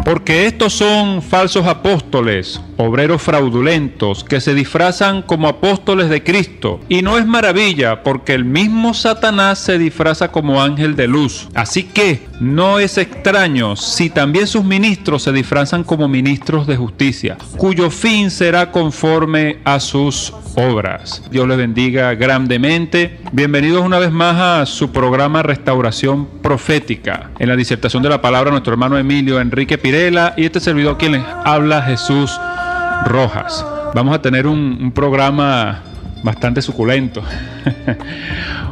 Porque estos son falsos apóstoles, obreros fraudulentos, que se disfrazan como apóstoles de Cristo. Y no es maravilla, porque el mismo Satanás se disfraza como ángel de luz. Así que no es extraño si también sus ministros se disfrazan como ministros de justicia, cuyo fin será conforme a sus obras. Dios les bendiga grandemente. Bienvenidos una vez más a su programa Restauración Profética. En la disertación de la palabra, nuestro hermano Emilio Enrique Pirela y este servidor quien les habla, Jesús Rojas. Vamos a tener un programa bastante suculento.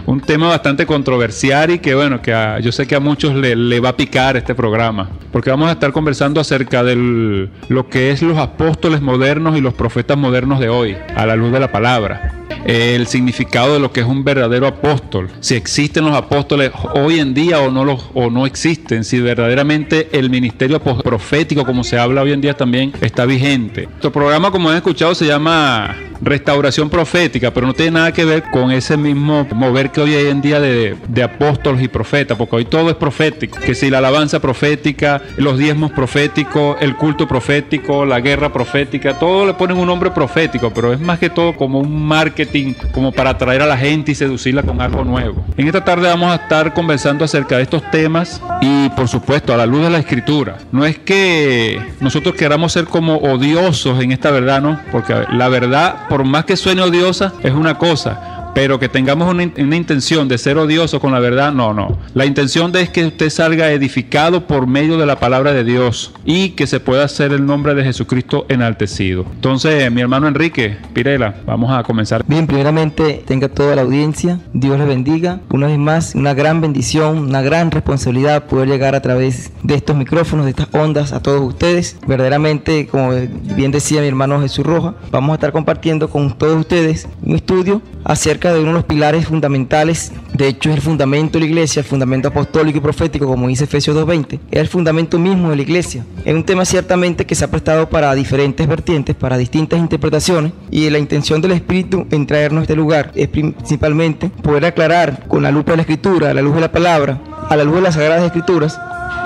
Un tema bastante controversial y que bueno, yo sé que a muchos le va a picar este programa, porque vamos a estar conversando acerca de lo que es los apóstoles modernos y los profetas modernos de hoy, a la luz de la palabra. El significado de lo que es un verdadero apóstol, si existen los apóstoles hoy en día o no existen, si verdaderamente el ministerio profético, como se habla hoy en día, también está vigente. Nuestro programa, como han escuchado, se llama Restauración Profética, pero no tiene nada que ver con ese mismo mover que hoy hay en día de apóstoles y profetas, porque hoy todo es profético, que si la alabanza profética, los diezmos proféticos, el culto profético, la guerra profética, todo le ponen un nombre profético, pero es más que todo como un marketing, como para atraer a la gente y seducirla con algo nuevo. En esta tarde vamos a estar conversando acerca de estos temas y, por supuesto, a la luz de la Escritura. No es que nosotros queramos ser como odiosos en esta verdad, ¿no? Porque la verdad, por más que suene odiosa, es una cosa. Pero que tengamos una intención de ser odiosos con la verdad, no. La intención es que usted salga edificado por medio de la palabra de Dios y que se pueda hacer el nombre de Jesucristo enaltecido. Entonces, mi hermano Enrique Pirela, vamos a comenzar. Bien, primeramente, tenga toda la audiencia, Dios les bendiga. Una vez más, una gran bendición, una gran responsabilidad poder llegar a través de estos micrófonos, de estas ondas, a todos ustedes. Verdaderamente, como bien decía mi hermano Jesús Rojas, vamos a estar compartiendo con todos ustedes un estudio acerca de uno de los pilares fundamentales. De hecho, es el fundamento de la iglesia, el fundamento apostólico y profético, como dice Efesios 2:20, es el fundamento mismo de la iglesia. Es un tema ciertamente que se ha prestado para diferentes vertientes, para distintas interpretaciones, y la intención del Espíritu en traernos a este lugar es principalmente poder aclarar con la lupa de la Escritura, a la luz de la palabra, a la luz de las Sagradas Escrituras,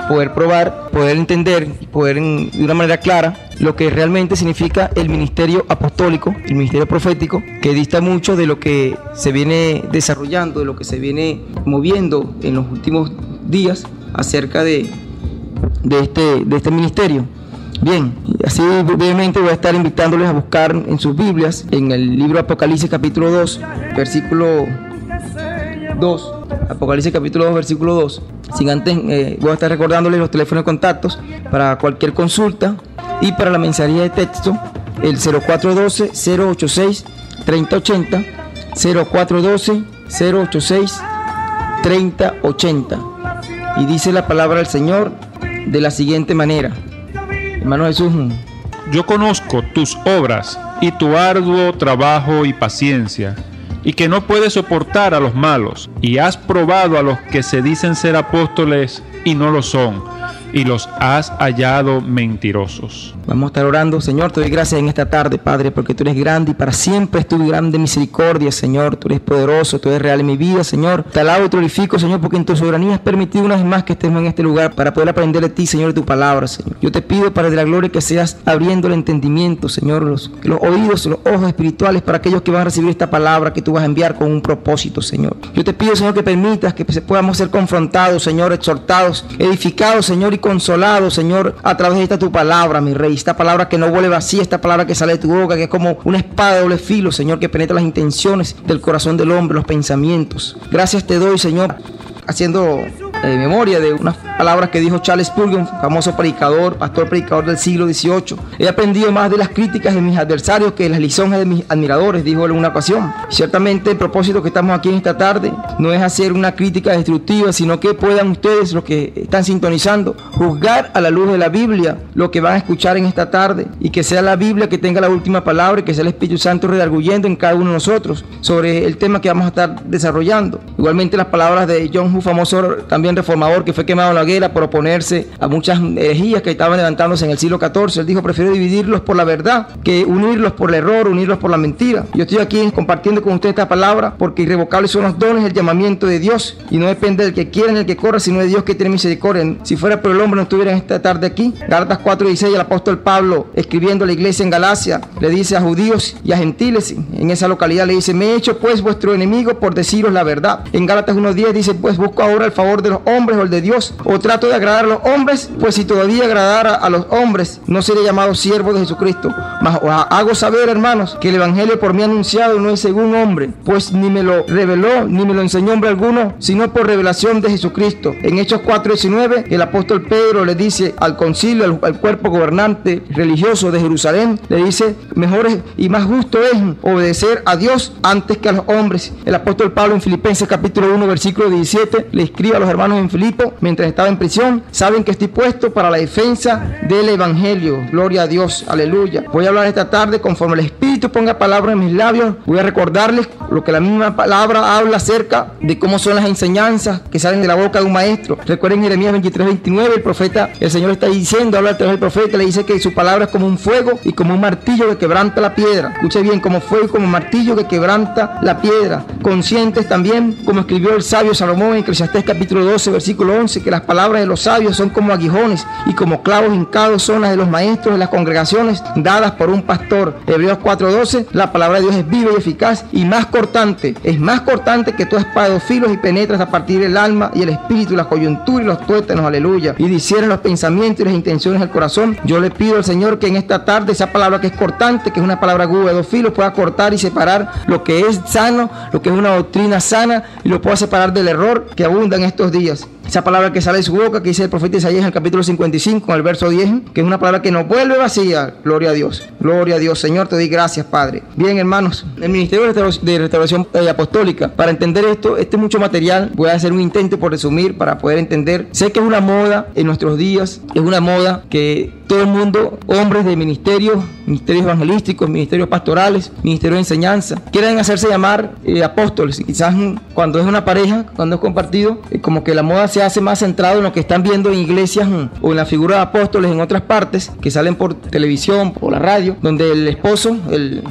poder probar, poder entender y poder de una manera clara lo que realmente significa el ministerio apostólico, el ministerio profético, que dista mucho de lo que se viene desarrollando, de lo que se viene moviendo en los últimos días acerca de este ministerio. Bien, así brevemente voy a estar invitándoles a buscar en sus Biblias, en el libro Apocalipsis capítulo 2, versículo 2, Apocalipsis capítulo 2, versículo 2. Sin antes, voy a estar recordándoles los teléfonos de contactos para cualquier consulta y para la mensajería de texto, el 0412-086-3080, 0412-086-3080. Y dice la palabra del Señor de la siguiente manera. Hermano Jesús. Yo conozco tus obras y tu arduo trabajo y paciencia, y que no puedes soportar a los malos, y has probado a los que se dicen ser apóstoles y no lo son, y los has hallado mentirosos. Vamos a estar orando. Señor, te doy gracias en esta tarde, Padre, porque tú eres grande y para siempre es tu grande misericordia, Señor. Tú eres poderoso, tú eres real en mi vida, Señor. Te alabo y te glorifico, Señor, porque en tu soberanía has permitido una vez más que estemos en este lugar para poder aprender de ti, Señor, de tu palabra, Señor. Yo te pido, Padre de la gloria, que seas abriendo el entendimiento, Señor, los oídos, los ojos espirituales para aquellos que van a recibir esta palabra que tú vas a enviar con un propósito, Señor. Yo te pido, Señor, que permitas que podamos ser confrontados, Señor, exhortados, edificados, Señor, y consolados, Señor, a través de esta tu palabra, mi Rey. Esta palabra que no vuelve vacía, esta palabra que sale de tu boca, que es como una espada de doble filo, Señor, que penetra las intenciones del corazón del hombre, los pensamientos. Gracias te doy, Señor, haciendo memoria de unas palabras que dijo Charles Spurgeon, famoso predicador, pastor predicador del siglo XVIII. He aprendido más de las críticas de mis adversarios que de las lisonjas de mis admiradores, dijo él en una ocasión. Ciertamente el propósito que estamos aquí en esta tarde no es hacer una crítica destructiva, sino que puedan ustedes, los que están sintonizando, juzgar a la luz de la Biblia lo que van a escuchar en esta tarde, y que sea la Biblia que tenga la última palabra, y que sea el Espíritu Santo redarguyendo en cada uno de nosotros sobre el tema que vamos a estar desarrollando. Igualmente las palabras de John Hu, famoso también también reformador, que fue quemado en la hoguera por oponerse a muchas herejías que estaban levantándose en el siglo XIV. Él dijo: prefiero dividirlos por la verdad que unirlos por el error, unirlos por la mentira. Yo estoy aquí compartiendo con ustedes esta palabra porque irrevocables son los dones, el llamamiento de Dios, y no depende del que quiera ni del que corra, sino de Dios que tiene misericordia. Si fuera por el hombre no estuviera en esta tarde aquí. Gálatas 4:16, el apóstol Pablo, escribiendo a la iglesia en Galacia, le dice a judíos y a gentiles en esa localidad, le dice: me he hecho pues vuestro enemigo por deciros la verdad. En Gálatas 1:10 dice: pues busco ahora el favor de los hombres o el de Dios, o trato de agradar a los hombres, pues si todavía agradara a los hombres, no seré llamado siervo de Jesucristo. Mas os hago saber, hermanos, que el evangelio por mí anunciado no es según hombre, pues ni me lo reveló ni me lo enseñó hombre alguno, sino por revelación de Jesucristo. En Hechos 4:19, el apóstol Pedro le dice al concilio, al cuerpo gobernante religioso de Jerusalén, le dice: mejor y más justo es obedecer a Dios antes que a los hombres. El apóstol Pablo en Filipenses capítulo 1 versículo 17 le escribe a los hermanos en Filipo mientras estaba en prisión: saben que estoy puesto para la defensa del evangelio. Gloria a Dios, aleluya. Voy a hablar esta tarde conforme el Espíritu ponga palabras en mis labios. Voy a recordarles lo que la misma palabra habla acerca de cómo son las enseñanzas que salen de la boca de un maestro. Recuerden Jeremías 23:29, el profeta, el Señor está diciendo, habla a través del profeta, le dice que su palabra es como un fuego y como un martillo que quebranta la piedra. Escuche bien: como fuego y como martillo que quebranta la piedra. Conscientes también, como escribió el sabio Salomón en Eclesiastés capítulo 12 versículo 11, que las palabras de los sabios son como aguijones y como clavos hincados son las de los maestros de las congregaciones dadas por un pastor. Hebreos 4:12, la palabra de Dios es viva y eficaz y más cortante, es más cortante que toda espada de dos filos y penetra hasta partir del alma y el espíritu y la coyuntura y los tuétanos, aleluya, y discierne los pensamientos y las intenciones del corazón. Yo le pido al Señor que en esta tarde esa palabra que es cortante, que es una palabra aguda de dos filos, pueda cortar y separar lo que es sano, lo que es una doctrina sana, y lo pueda separar del error que abunda en estos días. Esa palabra que sale de su boca, que dice el profeta Isaías en el capítulo 55, en el verso 10, que es una palabra que no vuelve vacía. Gloria a Dios. Gloria a Dios. Señor, te doy gracias, Padre. Bien, hermanos, el Ministerio de Restauración Apostólica, para entender esto, este es mucho material. Voy a hacer un intento por resumir para poder entender. Sé que es una moda en nuestros días, es una moda que todo el mundo, hombres de ministerios evangelísticos, ministerios pastorales, ministerios de enseñanza, quieren hacerse llamar apóstoles. Y quizás cuando es una pareja, cuando es compartido, como que la moda se hace más centrado en lo que están viendo en iglesias o en la figura de apóstoles en otras partes que salen por televisión, por la radio, donde el esposo, el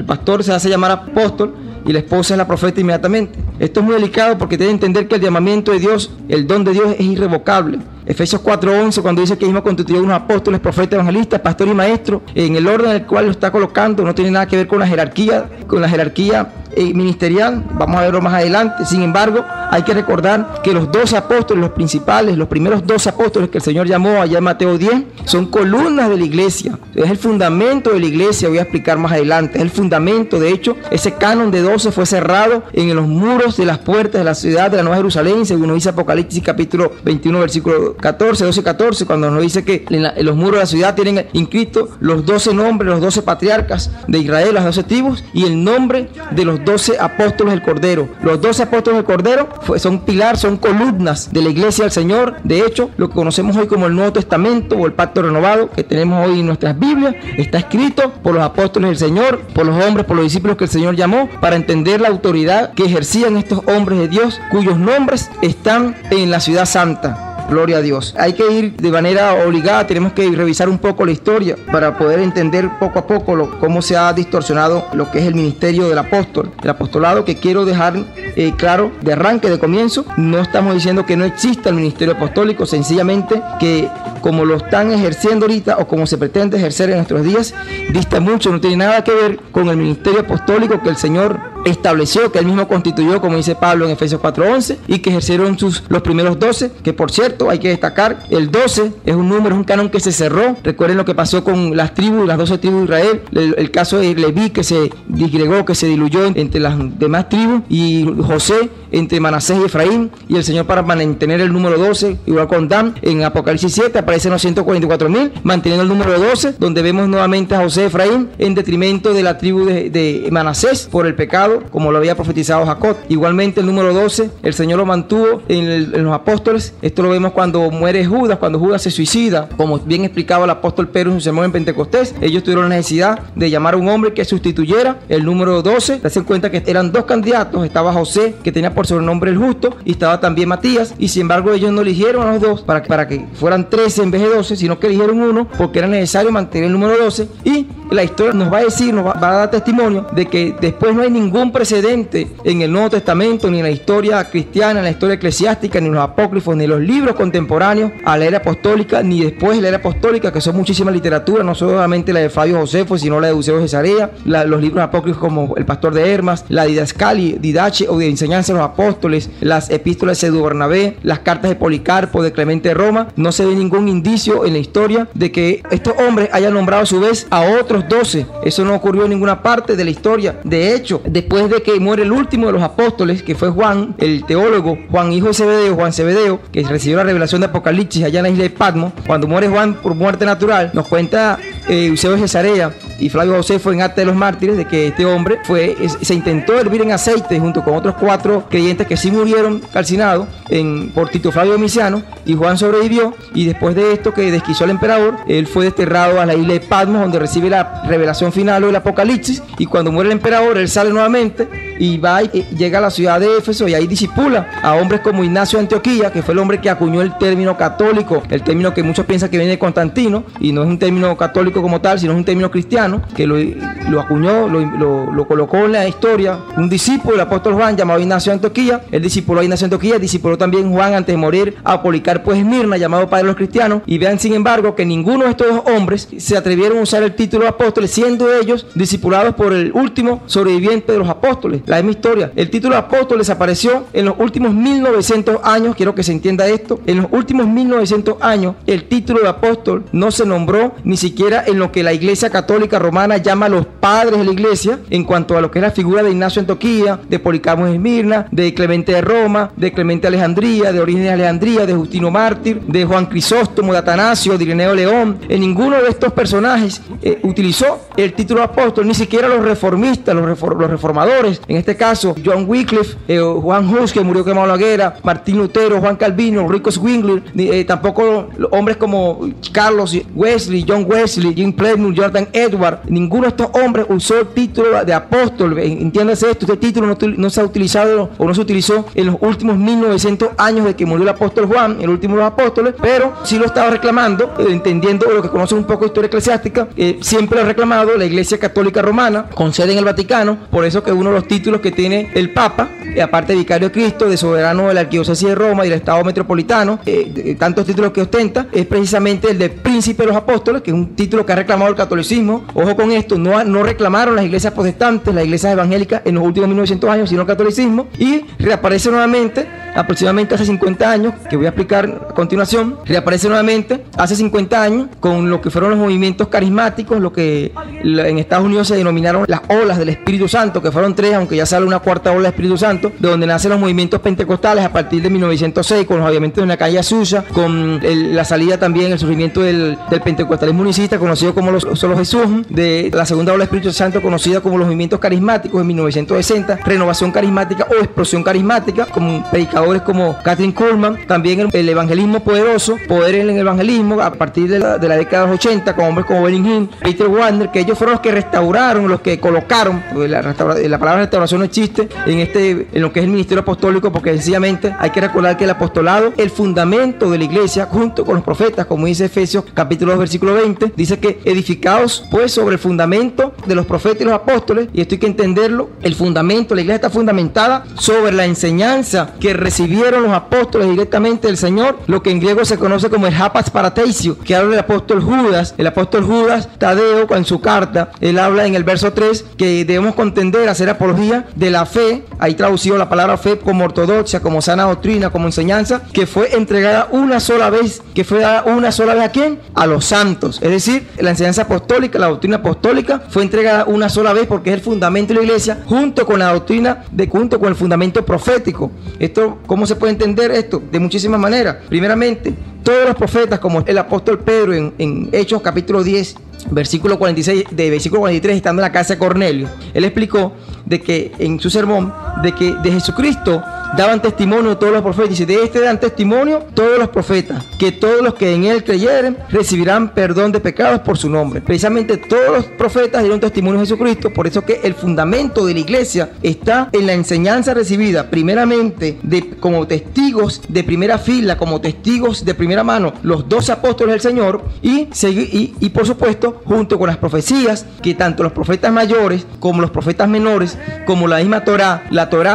pastor, se hace llamar apóstol y la esposa es la profeta inmediatamente. Esto es muy delicado porque debe entender que el llamamiento de Dios, el don de Dios es irrevocable. Efesios 4:11, cuando dice que mismo constituyó unos apóstoles, profetas, evangelistas, pastor y maestro, en el orden en el cual lo está colocando, no tiene nada que ver con la jerarquía ministerial. Vamos a verlo más adelante. Sin embargo, hay que recordar que los 12 apóstoles, los principales, los primeros 12 apóstoles que el Señor llamó allá en Mateo 10, son columnas de la iglesia. Es el fundamento de la iglesia. Voy a explicar más adelante. Es el fundamento. De hecho, ese canon de 12 fue cerrado en los muros de las puertas de la ciudad de la Nueva Jerusalén, según nos dice Apocalipsis capítulo 21, versículo 12-14, cuando nos dice que en los muros de la ciudad tienen inscritos los 12 nombres, los 12 patriarcas de Israel, las 12 tribus, y el nombre de los 12 apóstoles del Cordero. Los 12 apóstoles del Cordero son pilar, son columnas de la iglesia del Señor. De hecho, lo que conocemos hoy como el Nuevo Testamento o el Pacto Renovado que tenemos hoy en nuestras Biblias, está escrito por los apóstoles del Señor, por los hombres, por los discípulos que el Señor llamó, para entender la autoridad que ejercían estos hombres de Dios, cuyos nombres están en la ciudad santa. Gloria a Dios. Hay que ir de manera obligada, tenemos que revisar un poco la historia para poder entender poco a poco cómo se ha distorsionado lo que es el ministerio del apóstol. El apostolado, que quiero dejar claro de arranque, de comienzo, no estamos diciendo que no exista el ministerio apostólico, sencillamente que como lo están ejerciendo ahorita o como se pretende ejercer en nuestros días, dista mucho, no tiene nada que ver con el ministerio apostólico que el Señor estableció, que él mismo constituyó, como dice Pablo en Efesios 4:11, y que ejercieron los primeros 12, que por cierto hay que destacar, el 12 es un número, es un canon que se cerró. Recuerden lo que pasó con las tribus, las 12 tribus de Israel, el caso de Leví, que se disgregó, que se diluyó entre las demás tribus, y José entre Manasés y Efraín, y el Señor, para mantener el número 12, igual con Dan, en Apocalipsis 7 aparecen los 144,000, manteniendo el número 12, donde vemos nuevamente a José y Efraín en detrimento de la tribu de Manasés por el pecado, como lo había profetizado Jacob. Igualmente el número 12, el Señor lo mantuvo en los apóstoles. Esto lo vemos cuando muere Judas, cuando Judas se suicida, como bien explicaba el apóstol Pedro en su sermón en Pentecostés. Ellos tuvieron la necesidad de llamar a un hombre que sustituyera el número 12. Te hacen cuenta que eran dos candidatos, estaba José, que tenía por sobrenombre el Justo, y estaba también Matías, y sin embargo ellos no eligieron a los dos para que fueran 13 en vez de 12, sino que eligieron uno porque era necesario mantener el número 12. Y la historia nos va a decir, nos va a dar testimonio de que después no hay ningún precedente en el Nuevo Testamento, ni en la historia cristiana, en la historia eclesiástica, ni en los apócrifos, ni en los libros contemporáneos a la era apostólica, ni después de la era apostólica, que son muchísimas literaturas, no solamente la de Flavio Josefo, sino la de Eusebio de Cesarea, los libros apócrifos como El Pastor de Hermas, la Didache o de enseñanza de los apóstoles, las epístolas de Pseudo Bernabé, las cartas de Policarpo, de Clemente de Roma. No se ve ningún indicio en la historia de que estos hombres hayan nombrado a su vez a otros 12. Eso no ocurrió en ninguna parte de la historia. De hecho, después de que muere el último de los apóstoles, que fue Juan, el teólogo, Juan hijo de Zebedeo, Juan Zebedeo, que recibió la revelación de Apocalipsis allá en la isla de Patmos, cuando muere Juan por muerte natural, nos cuenta Eusebio de Cesarea y Flavio Josefo en Acta de los Mártires de que este hombre se intentó hervir en aceite junto con otros 4 creyentes que sí murieron calcinados por Tito Flavio Domiciano, y Juan sobrevivió, y después de esto que desquizó al emperador, él fue desterrado a la isla de Patmos, donde recibe la revelación final del Apocalipsis, y cuando muere el emperador él sale nuevamente y va y llega a la ciudad de Éfeso, y ahí disipula a hombres como Ignacio de Antioquía, que fue el hombre que acuñó el término católico, el término que muchos piensan que viene de Constantino, y no es un término católico como tal, sino es un término cristiano, que lo acuñó, lo colocó en la historia un discípulo del apóstol Juan llamado Ignacio de Antioquía. Él discipuló a Ignacio de Antioquía, discipuló también Juan antes de morir a Policarpo de Esmirna, llamado padre de los cristianos. Y vean sin embargo que ninguno de estos dos hombres se atrevieron a usar el título de apóstoles, siendo ellos discipulados por el último sobreviviente de los apóstoles. La misma historia, el título de apóstol desapareció en los últimos 1900 años. Quiero que se entienda esto: en los últimos 1900 años el título de apóstol no se nombró ni siquiera en lo que la Iglesia Católica Romana llama los padres de la Iglesia, en cuanto a lo que es la figura de Ignacio de Antioquía, de Policarpo de Esmirna, de Clemente de Roma, de Clemente de Alejandría, de Orígenes de Alejandría, de Justino Mártir, de Juan Crisóstomo, de Atanasio, de Ireneo León. En ninguno de estos personajes utilizó el título de apóstol, ni siquiera los reformistas, los reformadores, en este caso John Wycliffe, Juan Hus, que murió quemado en la hoguera, Martín Lutero, Juan Calvino, Rico Zwingli, tampoco hombres como Carlos Wesley, John Wesley, Jim Plemons, Jonathan Edwards. Ninguno de estos hombres usó el título de apóstol. Entiéndase esto: este título no se ha utilizado o no se utilizó en los últimos 1900 años de que murió el apóstol Juan, el último de los apóstoles, pero sí lo estaba reclamando, entendiendo lo que conocen un poco de historia eclesiástica. Siempre lo ha reclamado la Iglesia Católica Romana, con sede en el Vaticano. Por eso que uno de los títulos que tiene el Papa, aparte de Vicario de Cristo, de soberano de la Arquidiócesis de Roma y del Estado Metropolitano, tantos títulos que ostenta, es precisamente el de Príncipe de los Apóstoles, que es un título que ha reclamado el catolicismo. Ojo con esto, no reclamaron las iglesias protestantes, las iglesias evangélicas en los últimos 1900 años, sino el catolicismo, y reaparece nuevamente aproximadamente hace 50 años, que voy a explicar a continuación. Reaparece nuevamente hace 50 años con lo que fueron los movimientos carismáticos, lo que en Estados Unidos se denominaron las olas del Espíritu Santo, que fueron 3, aunque ya sale una 4ª ola del Espíritu Santo, de donde nacen los movimientos pentecostales a partir de 1906, con los avivamientos en la calle Azusa, con la salida también, el surgimiento del pentecostalismo unicista, conocido como los Solo Jesús, de la segunda ola del Espíritu Santo, conocida como los movimientos carismáticos en 1960, renovación carismática o explosión carismática, con predicadores como Kathryn Kuhlman. También el evangelismo poderoso, poder en el evangelismo a partir de la década de los 80, con hombres como Benny Hinn, Peter Wagner, que ellos fueron los que restauraron, los que colocaron, la palabra restauración no existe en lo que es el ministerio apostólico, porque sencillamente hay que recordar que el apostolado, el fundamento de la iglesia, junto con los profetas, como dice Efesios capítulo 2 versículo 20, dice que edificados pues sobre el fundamento de los profetas y los apóstoles. Y esto hay que entenderlo: el fundamento, la iglesia está fundamentada sobre la enseñanza que recibieron los apóstoles directamente del Señor, lo que en griego se conoce como el hapas paratheisio, que habla del apóstol Judas. El apóstol Judas Tadeo, en su carta, él habla en el verso 3 que debemos contender, hacer apología de la fe, ahí traducido la palabra fe como ortodoxia, como sana doctrina, como enseñanza, que fue entregada una sola vez. ¿Que fue dada una sola vez a quién? A los santos. Es decir, la enseñanza apostólica, la doctrina apostólica fue entregada una sola vez, porque es el fundamento de la iglesia, junto con la doctrina, junto con el fundamento profético. Esto, ¿cómo se puede entender esto? De muchísimas maneras. Primeramente, todos los profetas, como el apóstol Pedro en Hechos capítulo 10, versículo 46, de versículo 43, estando en la casa de Cornelio, él explicó de que en su sermón, de que de Jesucristo daban testimonio de todos los profetas. Dice, de este dan testimonio todos los profetas, que todos los que en él creyeren recibirán perdón de pecados por su nombre. Precisamente todos los profetas dieron testimonio de Jesucristo. Por eso que el fundamento de la iglesia está en la enseñanza recibida primeramente como testigos de primera fila, como testigos de primera mano, los 12 apóstoles del Señor, y por supuesto junto con las profecías que tanto los profetas mayores como los profetas menores, como la misma Torá,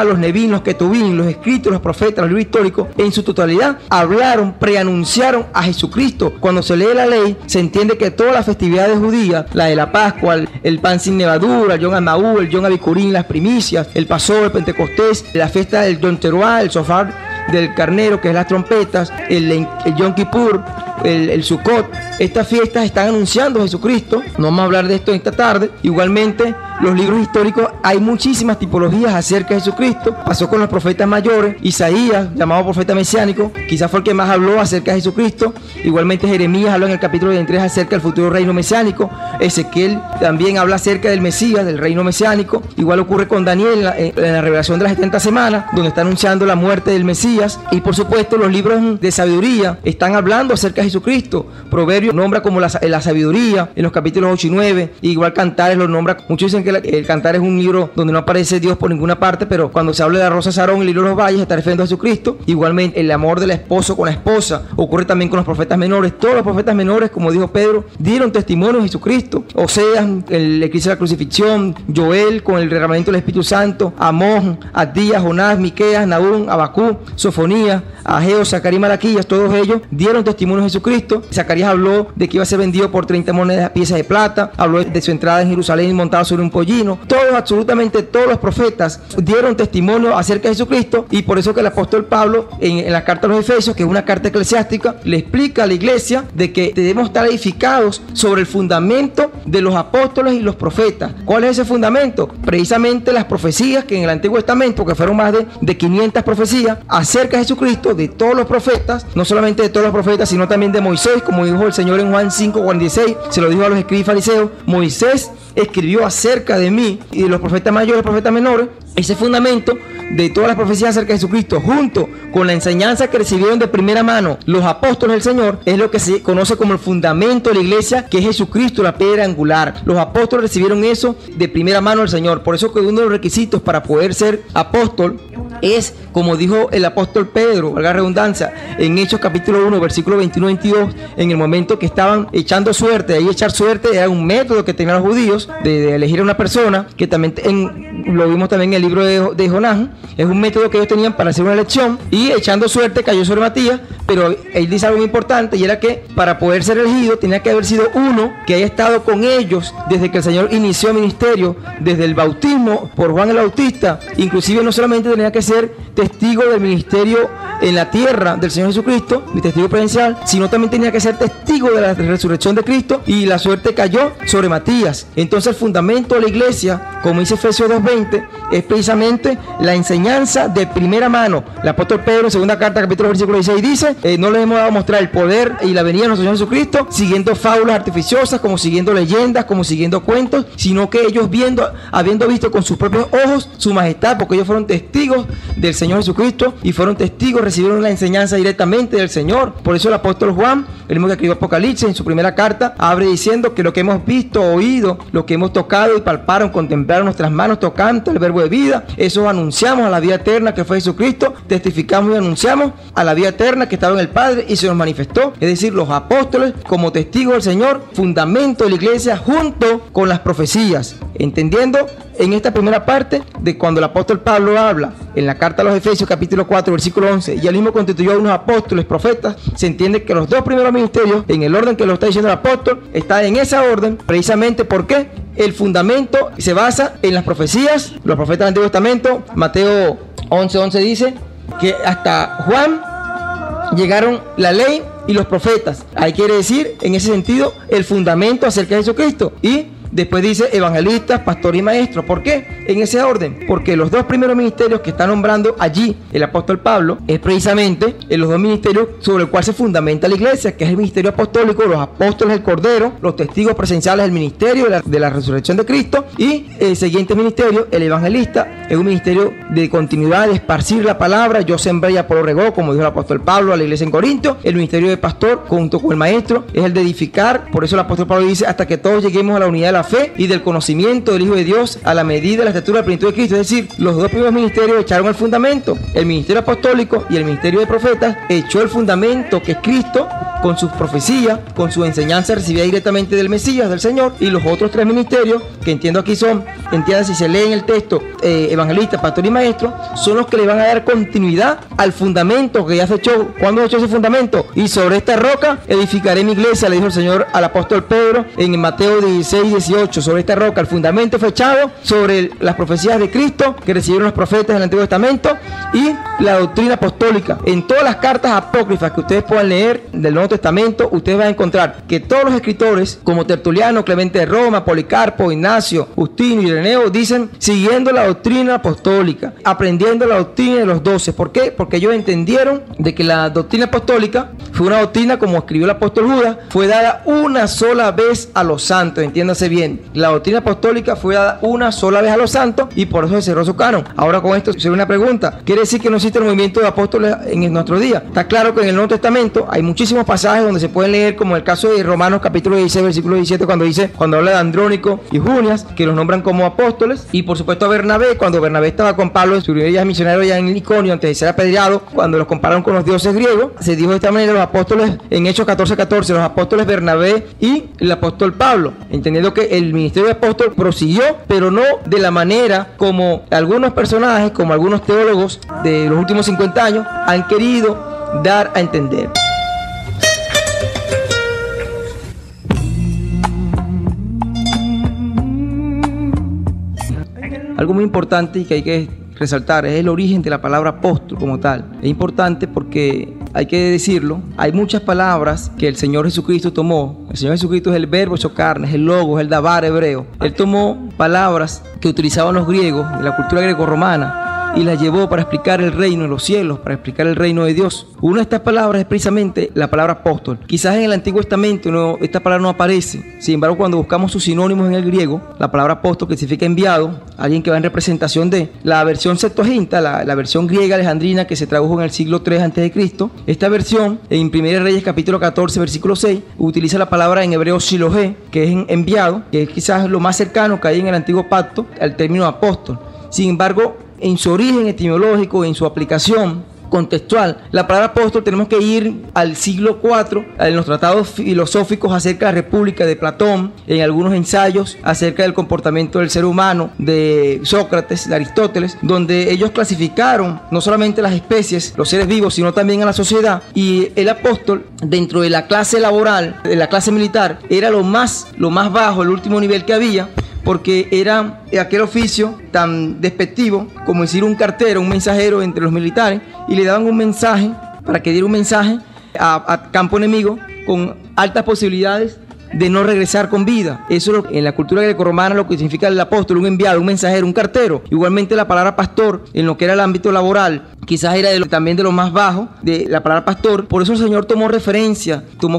los Nevín, los Ketubín, los escritos, los profetas, los libros históricos, en su totalidad hablaron, preanunciaron a Jesucristo. Cuando se lee la ley, se entiende que todas las festividades judías, la de la Pascua, el pan sin levadura, el Yom Ha'Maú, el Yom Abicurín, las primicias, el Pasó, el Pentecostés, la fiesta del Yom Teruah, el Sofar del carnero, que es las trompetas, el Yom Kippur, el Sukkot, estas fiestas están anunciando a Jesucristo. No vamos a hablar de esto esta tarde. Igualmente, los libros históricos, hay muchísimas tipologías acerca de Jesucristo. Pasó con los profetas mayores. Isaías, llamado profeta mesiánico, quizás fue el que más habló acerca de Jesucristo. Igualmente Jeremías habló en el capítulo 23 acerca del futuro reino mesiánico. Ezequiel también habla acerca del Mesías, del reino mesiánico. Igual ocurre con Daniel en la revelación de las 70 semanas, donde está anunciando la muerte del Mesías. Y por supuesto los libros de sabiduría están hablando acerca de Jesucristo. Proverbios nombra como la sabiduría en los capítulos 8 y 9. Igual Cantares lo nombra. Muchos dicen que el Cantar es un libro donde no aparece Dios por ninguna parte, pero cuando se habla de la rosa Sarón y el libro de los valles está refiriendo a Jesucristo. Igualmente el amor del esposo con la esposa ocurre también con los profetas menores. Todos los profetas menores, como dijo Pedro, dieron testimonio de Jesucristo. Oseas, el eclipse de la crucifixión, Joel con el derramamiento del Espíritu Santo, Amós, Abdías, Jonás, Miqueas, Nahum, Abacú, Sofonías, Ageo, Zacarías y Malaquías, todos ellos dieron testimonio de Jesucristo. Zacarías habló de que iba a ser vendido por 30 piezas de plata, habló de su entrada en Jerusalén montado sobre un pollino. Todos, absolutamente todos los profetas dieron testimonio acerca de Jesucristo, y por eso que el apóstol Pablo en la carta a los Efesios, que es una carta eclesiástica, le explica a la iglesia de que debemos estar edificados sobre el fundamento de los apóstoles y los profetas. ¿Cuál es ese fundamento? Precisamente las profecías que en el Antiguo Testamento, que fueron más de 500 profecías acerca de Jesucristo, de todos los profetas, no solamente de todos los profetas, sino también de Moisés, como dijo el Señor en Juan 5:46, se lo dijo a los escribas y fariseos: Moisés escribió acerca de mí, y de los profetas mayores y los profetas menores. Ese fundamento de todas las profecías acerca de Jesucristo, junto con la enseñanza que recibieron de primera mano los apóstoles del Señor, es lo que se conoce como el fundamento de la iglesia, que es Jesucristo, la piedra angular. Los apóstoles recibieron eso de primera mano del Señor. Por eso que uno de los requisitos para poder ser apóstol es, como dijo el apóstol Pedro, valga la redundancia, en Hechos capítulo 1, versículo 21-22, en el momento que estaban echando suerte. Ahí echar suerte era un método que tenían los judíos de elegir a una persona, que también lo vimos también en el libro de Jonás. Es un método que ellos tenían para hacer una elección, y echando suerte cayó sobre Matías. Pero él dice algo muy importante, y era que para poder ser elegido tenía que haber sido uno que haya estado con ellos desde que el Señor inició el ministerio, desde el bautismo por Juan el Bautista. Inclusive no solamente tenía que ser testigo del ministerio en la tierra del Señor Jesucristo, mi testigo presencial, sino también tenía que ser testigo de la resurrección de Cristo, y la suerte cayó sobre Matías. Entonces el fundamento de la iglesia, como dice Efesios 2:20, es precisamente la enseñanza de primera mano. El apóstol Pedro en segunda carta, capítulo versículo 16, dice: no les hemos dado a mostrar el poder y la venida de nuestro Señor Jesucristo siguiendo fábulas artificiosas, como siguiendo leyendas, como siguiendo cuentos, sino que ellos habiendo visto con sus propios ojos su majestad, porque ellos fueron testigos del Señor Jesucristo y fueron testigos, recibieron la enseñanza directamente del Señor. Por eso el apóstol Juan, el mismo que escribió Apocalipsis, en su primera carta abre diciendo que lo que hemos visto, oído, lo que hemos tocado y palparon, contemplaron nuestras manos tocante el verbo de vida, eso anunciamos a la vida eterna que fue Jesucristo, testificamos y anunciamos a la vida eterna que estaba en el Padre y se nos manifestó. Es decir, los apóstoles como testigos del Señor, fundamento de la iglesia junto con las profecías. Entendiendo en esta primera parte de cuando el apóstol Pablo habla en la carta a los Efesios capítulo 4 versículo 11, y él mismo constituyó a unos apóstoles, profetas, se entiende que los dos primeros ministerios, en el orden que lo está diciendo el apóstol, está en esa orden, precisamente porque el fundamento se basa en las profecías, los profetas del Antiguo Testamento. Mateo 11:11 dice que hasta Juan llegaron la ley y los profetas. Ahí quiere decir, en ese sentido, el fundamento acerca de Jesucristo. Y después dice evangelistas, pastores y maestros. ¿Por qué? En ese orden, porque los dos primeros ministerios que está nombrando allí el apóstol Pablo es precisamente en los dos ministerios sobre el cual se fundamenta la iglesia, que es el ministerio apostólico, los apóstoles del Cordero, los testigos presenciales del ministerio de la resurrección de Cristo, y el siguiente ministerio, el evangelista, es un ministerio de continuidad, de esparcir la palabra. Yo sembré y Apolo regó, como dijo el apóstol Pablo a la iglesia en Corinto. El ministerio de pastor, junto con el maestro, es el de edificar. Por eso el apóstol Pablo dice, hasta que todos lleguemos a la unidad de la fe y del conocimiento del Hijo de Dios, a la medida de la estatura de la plenitud de Cristo. Es decir, los dos primeros ministerios echaron el fundamento. El ministerio apostólico y el ministerio de profetas echó el fundamento, que es Cristo, con sus profecías, con su enseñanza recibida directamente del Mesías, del Señor. Y los otros tres ministerios, que entiendo aquí son, entiendan si se lee en el texto, evangelista, pastor y maestro, son los que le van a dar continuidad al fundamento que ya se echó. ¿Cuándo se echó ese fundamento? Y sobre esta roca edificaré mi iglesia, le dijo el Señor al apóstol Pedro en Mateo 16, 18. Sobre esta roca el fundamento fue echado sobre las profecías de Cristo que recibieron los profetas del Antiguo Testamento y la doctrina apostólica. En todas las cartas apócrifas que ustedes puedan leer del Nuevo Testamento, ustedes van a encontrar que todos los escritores, como Tertuliano, Clemente de Roma, Policarpo, Ignacio, Justino y Ireneo, dicen siguiendo la doctrina apostólica, aprendiendo la doctrina de los 12. ¿Por qué? Porque ellos entendieron de que la doctrina apostólica fue una doctrina, como escribió el apóstol Judas, fue dada una sola vez a los santos. Entiéndase bien, la doctrina apostólica fue dada una sola vez a los santos y por eso se cerró su canon. Ahora con esto se ve una pregunta: ¿quiere decir que no existe el movimiento de apóstoles en nuestro día? Está claro que en el Nuevo Testamento hay muchísimos pasajes donde se pueden leer, como el caso de Romanos capítulo 16 versículo 17, cuando habla de Andrónico y Junias, que los nombran como apóstoles, y por supuesto a Bernabé, cuando Bernabé estaba con Pablo en su viaje misionero allá en Iconio antes de ser apedreado, cuando los compararon con los dioses griegos, se dijo de esta manera: los apóstoles, en Hechos 14:14, los apóstoles Bernabé y el apóstol Pablo, entendiendo que el ministerio de apóstol prosiguió, pero no de la manera como algunos personajes, como algunos teólogos de los últimos 50 años han querido dar a entender. Algo muy importante y que hay que resaltar es el origen de la palabra apóstol como tal. Es importante porque, hay que decirlo, hay muchas palabras que el Señor Jesucristo tomó. El Señor Jesucristo es el verbo hecho carne, es el logos, es el dabar hebreo. Él tomó palabras que utilizaban los griegos de la cultura greco-romana y las llevó para explicar el reino de los cielos, para explicar el reino de Dios. Una de estas palabras es precisamente la palabra apóstol. Quizás en el Antiguo Testamento esta palabra no aparece. Sin embargo, cuando buscamos sus sinónimos en el griego, la palabra apóstol, que significa enviado, alguien que va en representación de la versión Septuaginta, la versión griega alejandrina que se tradujo en el siglo III a.C. Esta versión, en 1 Reyes capítulo 14, versículo 6, utiliza la palabra en hebreo Silohé, que es enviado, que es quizás lo más cercano que hay en el Antiguo Pacto al término apóstol. Sin embargo, en su origen etimológico, en su aplicación contextual, la palabra apóstol tenemos que ir al siglo IV, en los tratados filosóficos acerca de la República de Platón, en algunos ensayos acerca del comportamiento del ser humano de Sócrates, de Aristóteles, donde ellos clasificaron no solamente las especies, los seres vivos, sino también a la sociedad. Y el apóstol, dentro de la clase laboral, de la clase militar, era lo más bajo, el último nivel que había, porque era aquel oficio tan despectivo como decir un cartero, un mensajero entre los militares, y le daban un mensaje para que diera un mensaje a campo enemigo con altas posibilidades de no regresar con vida. Eso es en la cultura grecorromana lo que significa el apóstol, un enviado, un mensajero, un cartero. Igualmente la palabra pastor, en lo que era el ámbito laboral, quizás era también de lo más bajo de la palabra pastor. Por eso el Señor tomó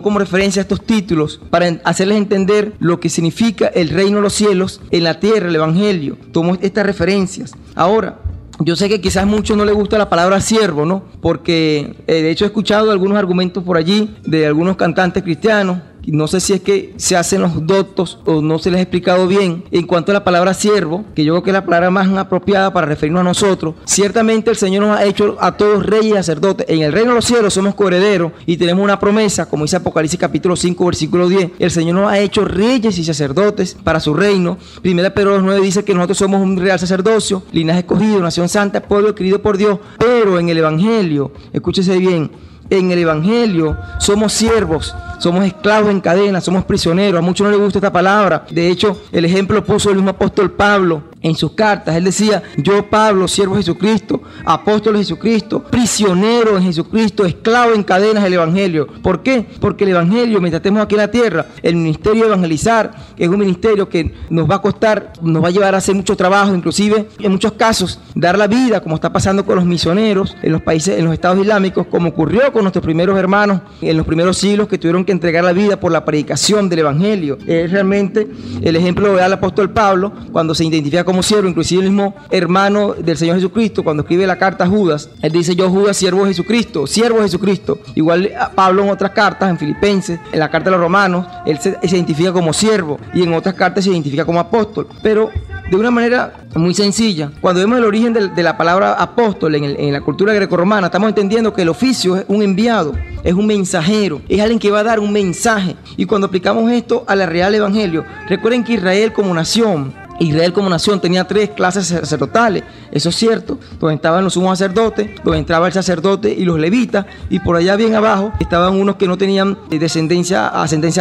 como referencia estos títulos para hacerles entender lo que significa el reino de los cielos en la tierra, el evangelio. Tomó estas referencias. Ahora, yo sé que quizás a muchos no les gusta la palabra siervo, ¿no? Porque de hecho he escuchado algunos argumentos por allí de algunos cantantes cristianos. No sé si es que se hacen los doctos o no se les ha explicado bien en cuanto a la palabra siervo, que yo creo que es la palabra más apropiada para referirnos a nosotros. Ciertamente el Señor nos ha hecho a todos reyes y sacerdotes. En el reino de los cielos somos coherederos y tenemos una promesa, como dice Apocalipsis capítulo 5, versículo 10. El Señor nos ha hecho reyes y sacerdotes para su reino. 1 Pedro 2:9 dice que nosotros somos un real sacerdocio, linaje escogido, nación santa, pueblo adquirido por Dios. Pero en el Evangelio, escúchese bien, en el Evangelio somos siervos, somos esclavos en cadenas, somos prisioneros. A muchos no les gusta esta palabra. De hecho, el ejemplo lo puso el mismo apóstol Pablo en sus cartas. Él decía: yo, Pablo, siervo de Jesucristo, apóstol de Jesucristo, prisionero en Jesucristo, esclavo en cadenas del Evangelio. ¿Por qué? Porque el Evangelio, mientras estemos aquí en la tierra, el ministerio de evangelizar es un ministerio que nos va a costar, nos va a llevar a hacer mucho trabajo, inclusive en muchos casos dar la vida, como está pasando con los misioneros en los países, en los estados islámicos, como ocurrió con nuestros primeros hermanos en los primeros siglos, que tuvieron que entregar la vida por la predicación del Evangelio. Es realmente el ejemplo lo da el apóstol Pablo cuando se identifica como siervo, inclusive el mismo hermano del Señor Jesucristo, cuando escribe la carta a Judas, él dice: yo, Judas, siervo de Jesucristo, siervo de Jesucristo. Igual Pablo en otras cartas, en Filipenses, en la carta de los Romanos, él se identifica como siervo, y en otras cartas se identifica como apóstol, pero de una manera muy sencilla. Cuando vemos el origen de la palabra apóstol en la cultura grecorromana, estamos entendiendo que el oficio es un enviado, es un mensajero, es alguien que va a dar un mensaje. Y cuando aplicamos esto a la real evangelio, recuerden que Israel como nación tenía 3 clases sacerdotales, eso es cierto, donde estaban los sumos sacerdotes, donde entraba el sacerdote y los levitas, y por allá bien abajo estaban unos que no tenían ascendencia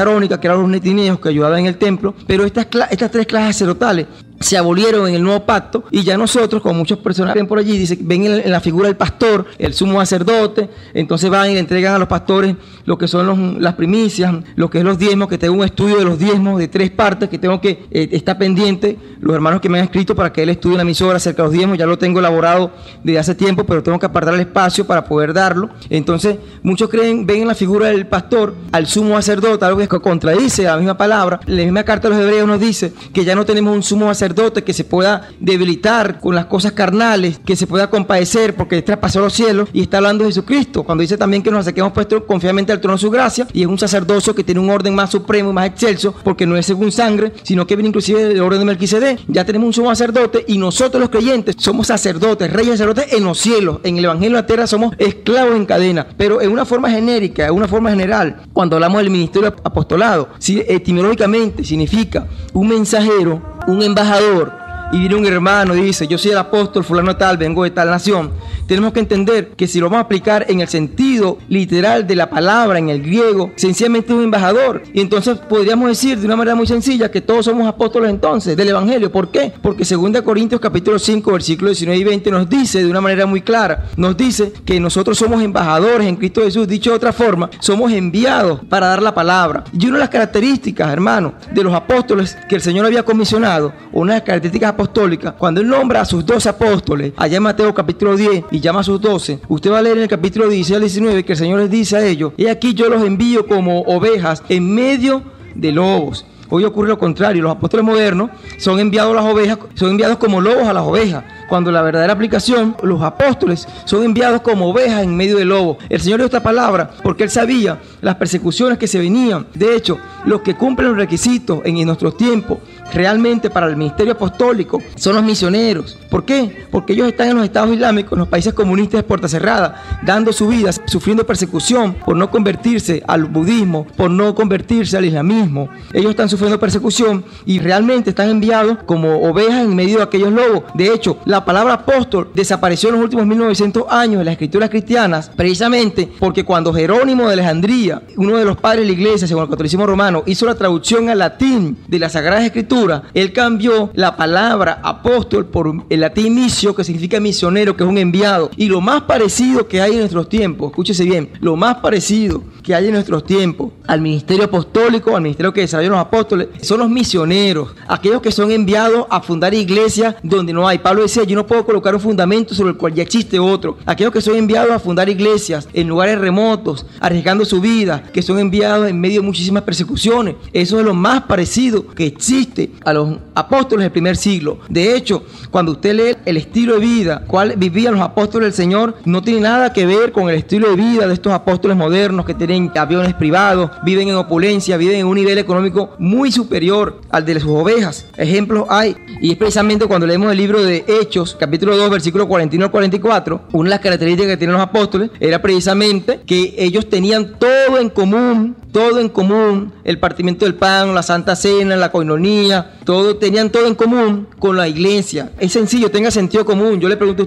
arónica, que eran los netineos, que ayudaban en el templo. Pero estas 3 clases sacerdotales se abolieron en el nuevo pacto, y ya nosotros, como muchas personas ven por allí, ven en la figura del pastor, el sumo sacerdote. Entonces van y le entregan a los pastores lo que son las primicias, lo que es los diezmos, que tengo un estudio de los diezmos de 3 partes que tengo que estar pendiente, los hermanos que me han escrito para que él estudie en la emisora acerca de los diezmos. Ya lo tengo elaborado desde hace tiempo, pero tengo que apartar el espacio para poder darlo. Entonces muchos ven en la figura del pastor al sumo sacerdote, algo que contradice la misma palabra. La misma carta de los Hebreos nos dice que ya no tenemos un sumo sacerdote que se pueda debilitar con las cosas carnales, que se pueda compadecer porque traspasó los cielos, y está hablando de Jesucristo, cuando dice también que nos acerquemos puesto confiadamente al trono de su gracia, y es un sacerdocio que tiene un orden más supremo y más excelso, porque no es según sangre, sino que viene inclusive del orden de Melquisedec. Ya tenemos un sumo sacerdote, y nosotros los creyentes somos sacerdotes, reyes sacerdotes en los cielos. En el Evangelio de la tierra somos esclavos en cadena, pero en una forma genérica, en una forma general. Cuando hablamos del ministerio apostolado, etimológicamente significa un mensajero, un embajador. Y viene un hermano y dice: yo soy el apóstol fulano tal, vengo de tal nación. Tenemos que entender que si lo vamos a aplicar en el sentido literal de la palabra, en el griego, sencillamente es un embajador. Y entonces podríamos decir de una manera muy sencilla que todos somos apóstoles entonces del Evangelio. ¿Por qué? Porque 2 Corintios capítulo 5, versículos 19 y 20 nos dice de una manera muy clara, nos dice que nosotros somos embajadores en Cristo Jesús. Dicho de otra forma, somos enviados para dar la palabra. Y una de las características, hermano, de los apóstoles que el Señor había comisionado, una de las características apostólicas, cuando Él nombra a sus 12 apóstoles, allá en Mateo capítulo 10, y llama a sus 12, usted va a leer en el capítulo 16 al 19 que el Señor les dice a ellos: he aquí yo los envío como ovejas en medio de lobos. Hoy ocurre lo contrario. Los apóstoles modernos son enviados a las ovejas, son enviados como lobos a las ovejas, cuando la verdadera aplicación, los apóstoles son enviados como ovejas en medio de lobos. El Señor dio esta palabra porque Él sabía las persecuciones que se venían. De hecho, los que cumplen los requisitos en nuestros tiempos realmente para el ministerio apostólico son los misioneros. ¿Por qué? Porque ellos están en los estados islámicos, en los países comunistas de puerta cerrada, dando su vida, sufriendo persecución por no convertirse al budismo, por no convertirse al islamismo. Ellos están sufriendo persecución y realmente están enviados como ovejas en medio de aquellos lobos. De hecho, la palabra apóstol desapareció en los últimos 1900 años de las escrituras cristianas, precisamente porque cuando Jerónimo de Alejandría, uno de los padres de la iglesia según el catolicismo romano, hizo la traducción al latín de las Sagradas Escrituras, él cambió la palabra apóstol por el latín misio, que significa misionero, que es un enviado. Y lo más parecido que hay en nuestros tiempos, escúchese bien, lo más parecido que hay en nuestros tiempos al ministerio apostólico, al ministerio que desarrollan los apóstoles, son los misioneros, aquellos que son enviados a fundar iglesias donde no hay. Pablo decía: yo no puedo colocar un fundamento sobre el cual ya existe otro. Aquellos que son enviados a fundar iglesias en lugares remotos, arriesgando su vida, que son enviados en medio de muchísimas persecuciones. Eso es lo más parecido que existe a los apóstoles del primer siglo. De hecho, cuando usted lee el estilo de vida cual vivían los apóstoles del Señor, no tiene nada que ver con el estilo de vida de estos apóstoles modernos que tienen aviones privados, viven en opulencia, viven en un nivel económico muy superior al de sus ovejas. Ejemplos hay, y es precisamente cuando leemos el libro de Hechos, capítulo 2, versículo 41 al 44, una de las características que tienen los apóstoles era precisamente que ellos tenían todo en común, todo en común, el partimiento del pan, la Santa Cena, la coinonía, tenían todo en común con la iglesia. Es sencillo, tenga sentido común. Yo le pregunto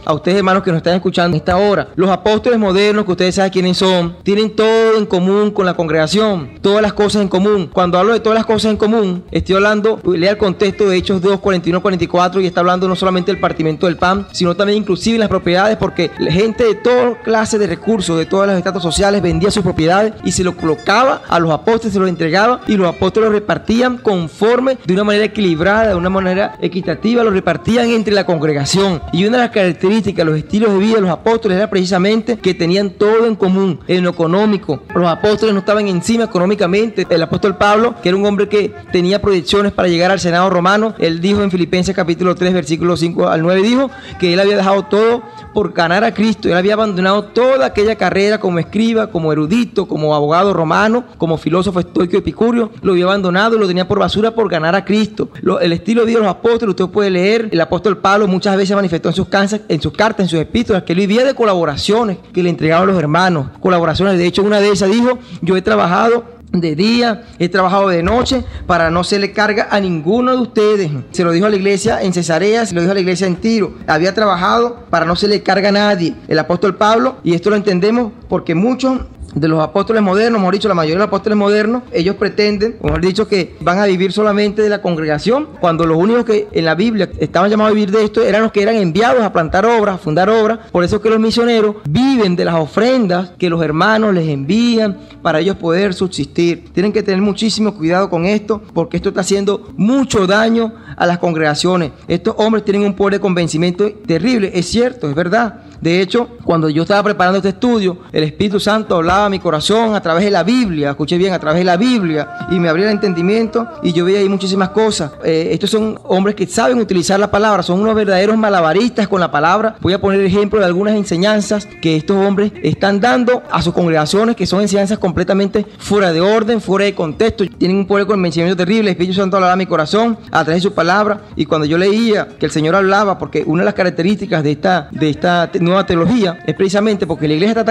a ustedes hermanos que nos están escuchando en esta hora, los apóstoles modernos, que ustedes saben quiénes son, tienen todo en común con la congregación, todas las cosas en común. Cuando hablo de todas las cosas en común, estoy hablando, lea el contexto de Hechos 2, 41, 44, y está hablando no solamente del partimiento del pan, sino también inclusive las propiedades, porque la gente de toda clase de recursos, de todos los estratos sociales, vendía sus propiedades y se lo colocaba a los apóstoles, se los entregaba y los apóstoles lo repartían conforme, de una manera equilibrada, de una manera equitativa, lo repartían entre la congregación. Y una de las características, los estilos de vida de los apóstoles era precisamente que tenían todo en común, en lo económico. Los apóstoles no estaban encima económicamente. El apóstol Pablo, que era un hombre que tenía proyecciones para llegar al Senado romano, él dijo en Filipenses capítulo 3, versículos 5 al 9, dijo que él había dejado todo por ganar a Cristo. Él había abandonado toda aquella carrera como escriba, como erudito, como abogado romano, como filósofo estoico epicurio. Lo había abandonado y lo tenía por basura por ganar a Cristo. El estilo de vida de los apóstoles, usted puede leer, el apóstol Pablo muchas veces manifestó en sus cartas, en sus epístolas, que él vivía de colaboraciones que le entregaban los hermanos. Colaboraciones, de hecho, una de esas dijo: yo he trabajado de día, he trabajado de noche para no se le carga a ninguno de ustedes. Se lo dijo a la iglesia en Cesarea, se lo dijo a la iglesia en Tiro. Había trabajado para no se le carga a nadie. El apóstol Pablo, y esto lo entendemos porque muchos de los apóstoles modernos, mejor dicho, la mayoría de los apóstoles modernos, ellos pretenden, mejor dicho, que van a vivir solamente de la congregación, cuando los únicos que en la Biblia estaban llamados a vivir de esto eran los que eran enviados a plantar obras, a fundar obras. Por eso que los misioneros viven de las ofrendas que los hermanos les envían para ellos poder subsistir. Tienen que tener muchísimo cuidado con esto, porque esto está haciendo mucho daño a las congregaciones. Estos hombres tienen un poder de convencimiento terrible, es cierto, es verdad. De hecho, cuando yo estaba preparando este estudio, el Espíritu Santo hablaba a mi corazón a través de la Biblia, escuché bien, a través de la Biblia, y me abría el entendimiento y yo veía ahí muchísimas cosas. Estos son hombres que saben utilizar la palabra, son unos verdaderos malabaristas con la palabra. Voy a poner ejemplo de algunas enseñanzas que estos hombres están dando a sus congregaciones, que son enseñanzas completamente fuera de orden, fuera de contexto. Tienen un poder de convencimiento terrible. El Espíritu Santo hablaba a mi corazón a través de su palabra, y cuando yo leía que el Señor hablaba, porque una de las características de esta nueva teología es precisamente porque la iglesia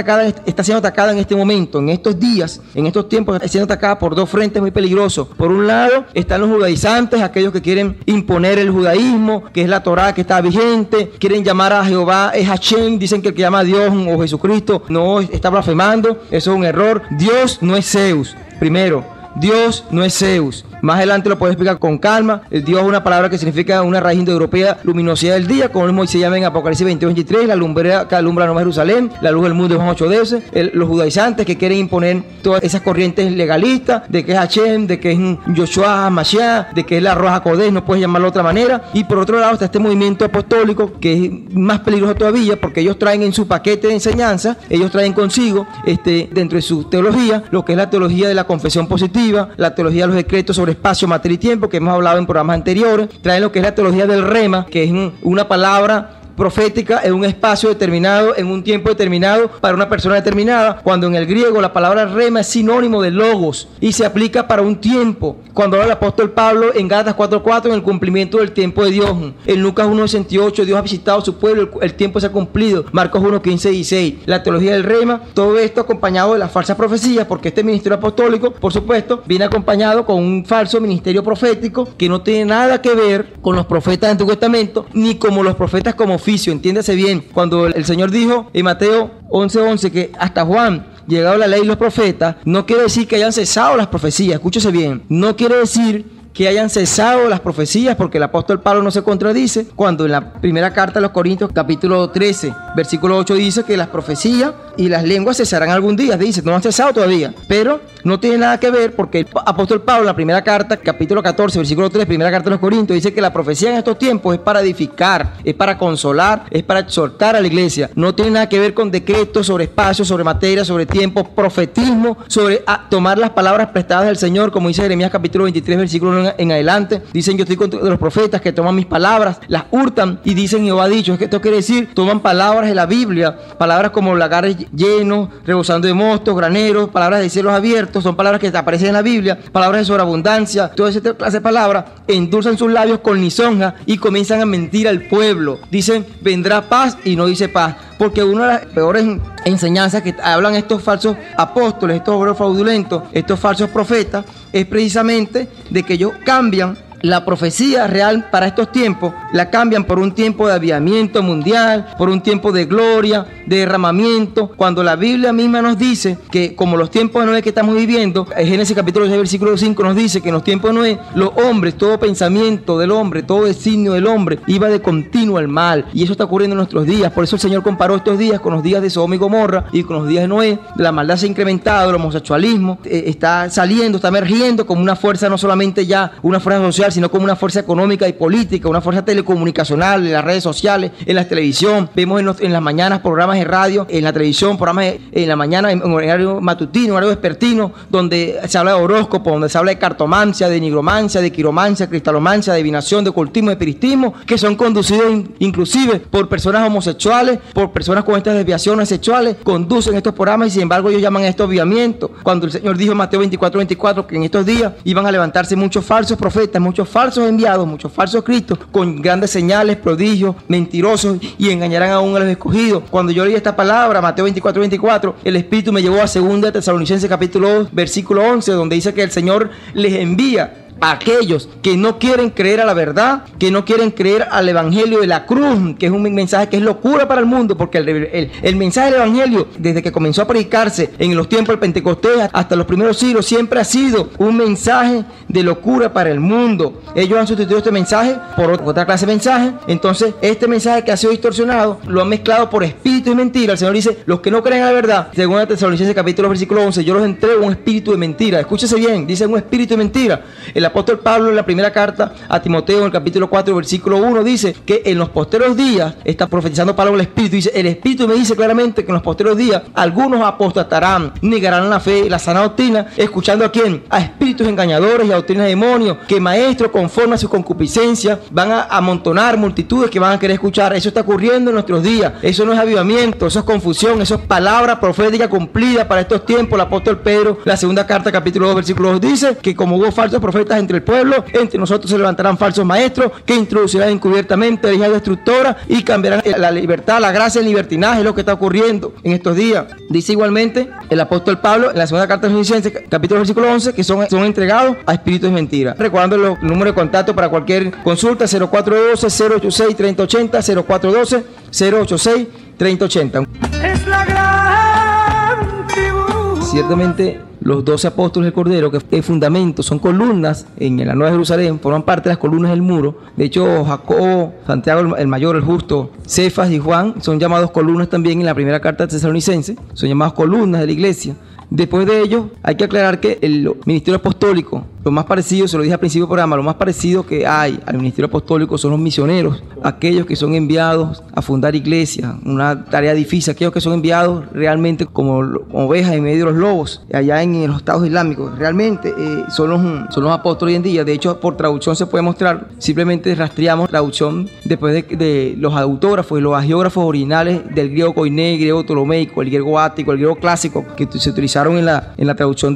está siendo atacada en este momento, en estos días, en estos tiempos, está siendo atacada por dos frentes muy peligrosos. Por un lado están los judaizantes, aquellos que quieren imponer el judaísmo, que es la Torá que está vigente, quieren llamar a Jehová es Hashem, dicen que el que llama a Dios o Jesucristo no está blasfemando. Eso es un error. Dios no es Zeus, primero. Dios no es Zeus. Más adelante lo puedo explicar con calma. El Dios es una palabra que significa una raíz indoeuropea, luminosidad del día, como mismo se llama en Apocalipsis 22-23, la lumbrera que alumbra Nueva Jerusalén, la luz del mundo de Juan 8:12. Los judaizantes que quieren imponer todas esas corrientes legalistas, de que es Hashem, de que es Yoshua Mashiach, de que es la Roja Kodesh, no puedes llamarlo de otra manera. Y por otro lado está este movimiento apostólico, que es más peligroso todavía, porque ellos traen en su paquete de enseñanza, ellos traen consigo, dentro de su teología, lo que es la teología de la confesión positiva, la teología de los decretos sobre espacio, materia y tiempo, que hemos hablado en programas anteriores. Traen lo que es la teología del rema, que es una palabra profética en un espacio determinado, en un tiempo determinado, para una persona determinada, cuando en el griego la palabra rema es sinónimo de logos y se aplica para un tiempo. Cuando habla el apóstol Pablo en Gálatas 4:4, en el cumplimiento del tiempo de Dios. En Lucas 1:68, Dios ha visitado a su pueblo, el tiempo se ha cumplido. Marcos 1:15-16. La teología del rema, todo esto acompañado de las falsas profecías, porque este ministerio apostólico, por supuesto, viene acompañado con un falso ministerio profético que no tiene nada que ver con los profetas del Antiguo Testamento, ni como los profetas como oficio. Entiéndase bien, cuando el Señor dijo en Mateo 11:11 que hasta Juan llegado la ley y los profetas, no quiere decir que hayan cesado las profecías. Escúchese bien, no quiere decir que hayan cesado las profecías, porque el apóstol Pablo no se contradice cuando en la primera carta a los Corintios, capítulo 13, versículo 8, dice que las profecías y las lenguas cesarán algún día. Dice, no han cesado todavía, pero no tiene nada que ver, porque el apóstol Pablo en la primera carta, capítulo 14, versículo 3, primera carta a los Corintios, dice que la profecía en estos tiempos es para edificar, es para consolar, es para exhortar a la iglesia. No tiene nada que ver con decretos sobre espacio, sobre materia, sobre tiempo, profetismo, sobre tomar las palabras prestadas del Señor, como dice Jeremías capítulo 23, versículo 1 en adelante. Dicen, yo estoy contra los profetas que toman mis palabras, las hurtan y dicen, Jehová ha dicho. Es que esto quiere decir, toman palabras de la Biblia, palabras como lagares llenos, rebosando de mostos, graneros, palabras de cielos abiertos, son palabras que aparecen en la Biblia, palabras de sobreabundancia, toda esa clase de palabras, endulzan sus labios con lisonja y comienzan a mentir al pueblo. Dicen, vendrá paz, y no dice paz, porque una de las peores enseñanzas que hablan estos falsos apóstoles, estos obreros fraudulentos, estos falsos profetas, es precisamente de que ellos cambian la profecía real para estos tiempos, la cambian por un tiempo de avivamiento mundial, por un tiempo de gloria, de derramamiento, cuando la Biblia misma nos dice que como los tiempos de Noé que estamos viviendo, en Génesis capítulo 6 versículo 5 nos dice que en los tiempos de Noé, los hombres, todo pensamiento del hombre, todo designio del hombre iba de continuo al mal, y eso está ocurriendo en nuestros días. Por eso el Señor comparó estos días con los días de Sodoma y Gomorra y con los días de Noé. La maldad se ha incrementado, el homosexualismo está saliendo, está emergiendo como una fuerza, no solamente ya una fuerza social, sino como una fuerza económica y política, una fuerza telecomunicacional, en las redes sociales, en la televisión. Vemos en las mañanas programas de radio, en la televisión, programas en la mañana, en horario matutino, horario vespertino, donde se habla de horóscopo, donde se habla de cartomancia, de nigromancia, de quiromancia, cristalomancia, de adivinación, de ocultismo, de espiritismo, que son conducidos inclusive por personas homosexuales, por personas con estas desviaciones sexuales, conducen estos programas y sin embargo ellos llaman a esto avivamiento. Cuando el Señor dijo en Mateo 24:24 que en estos días iban a levantarse muchos falsos profetas, muchos falsos enviados, muchos falsos cristos, con grandes señales, prodigios, mentirosos, y engañarán aún a los escogidos. Cuando yo leí esta palabra, Mateo 24:24, el Espíritu me llevó a 2 Tesalonicenses capítulo 2, versículo 11, donde dice que el Señor les envía a aquellos que no quieren creer a la verdad, que no quieren creer al evangelio de la cruz, que es un mensaje que es locura para el mundo, porque el mensaje del evangelio, desde que comenzó a predicarse en los tiempos del Pentecostés hasta los primeros siglos, siempre ha sido un mensaje de locura para el mundo. Ellos han sustituido este mensaje por otra clase de mensaje. Entonces este mensaje que ha sido distorsionado lo han mezclado por espíritu y mentira. El Señor dice, los que no creen a la verdad, 2 Tesalonicenses capítulo versículo 11, yo los entrego un espíritu de mentira. Escúchese bien, dice un espíritu de mentira. El apóstol Pablo en la primera carta a Timoteo, en el capítulo 4, versículo 1, dice que en los posteros días, está profetizando Pablo el Espíritu, dice, el Espíritu me dice claramente que en los posteros días algunos apostatarán, negarán la fe, la sana doctrina, escuchando a quién, a espíritus engañadores y a doctrinas de demonios, que maestros conforme a su concupiscencia van a amontonar multitudes que van a querer escuchar. Eso está ocurriendo en nuestros días. Eso no es avivamiento, eso es confusión, eso es palabra profética cumplida para estos tiempos. El apóstol Pedro, la segunda carta, capítulo 2, versículo 2, dice que como hubo falsos profetas entre el pueblo, entre nosotros se levantarán falsos maestros que introducirán encubiertamente herejías destructoras y cambiarán la libertad, la gracia, el libertinaje. Es lo que está ocurriendo en estos días. Dice igualmente el apóstol Pablo en la segunda carta de los Filipenses, capítulo versículo 11, que son entregados a espíritus de mentira. Recordando el número de contacto para cualquier consulta, 0412-086-3080, 0412-086-3080. Es la gran tribu. Ciertamente los 12 apóstoles del Cordero, que es fundamento, son columnas en la Nueva Jerusalén, forman parte de las columnas del muro. De hecho, Jacobo, Santiago el mayor, el justo, Cefas y Juan son llamados columnas también en la primera carta de Tesalonicenses, son llamados columnas de la iglesia. Después de ello, hay que aclarar que el ministerio apostólico, lo más parecido, se lo dije al principio del programa, lo más parecido que hay al ministerio apostólico son los misioneros, aquellos que son enviados a fundar iglesias, una tarea difícil, aquellos que son enviados realmente como ovejas en medio de los lobos, allá en los estados islámicos. Realmente son los apóstoles hoy en día. De hecho, por traducción se puede mostrar, simplemente rastreamos traducción después de los autógrafos y los agiógrafos originales del griego koiné, el griego ptolomeico, el griego ático, el griego clásico, que se utilizaron en la traducción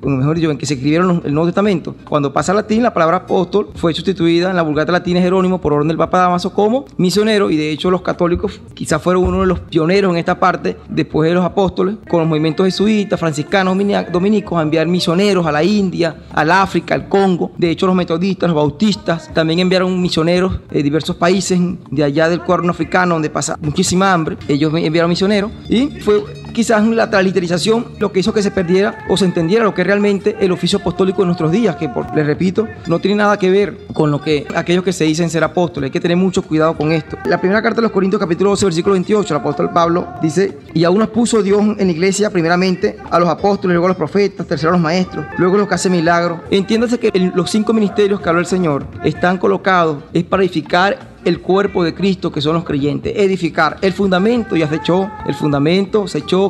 mejor dicho, en que se escribieron el Nuevo Testamento. Cuando pasa al latín, la palabra apóstol fue sustituida en la Vulgata Latina Jerónimo por orden del Papa Damaso como misionero, y de hecho los católicos quizás fueron uno de los pioneros en esta parte después de los apóstoles, con los movimientos jesuitas, franciscanos, dominicos, a enviar misioneros a la India, al África, al Congo. De hecho los metodistas, los bautistas también enviaron misioneros de diversos países de allá del cuerno africano, donde pasa muchísima hambre. Ellos enviaron misioneros y fue quizás la transliteración lo que hizo que se perdiera o se entendiera lo que es realmente el oficio apostólico de nuestros días, que les repito, no tiene nada que ver con lo que aquellos que se dicen ser apóstoles. Hay que tener mucho cuidado con esto. La primera carta de los Corintios, capítulo 12, versículo 28, el apóstol Pablo dice, y aún nos puso Dios en la iglesia primeramente a los apóstoles, luego a los profetas, tercero a los maestros, luego a los que hacen milagros. Entiéndase que los 5 ministerios que habló el Señor están colocados es para edificar el cuerpo de Cristo, que son los creyentes. Edificar el fundamento, ya se echó,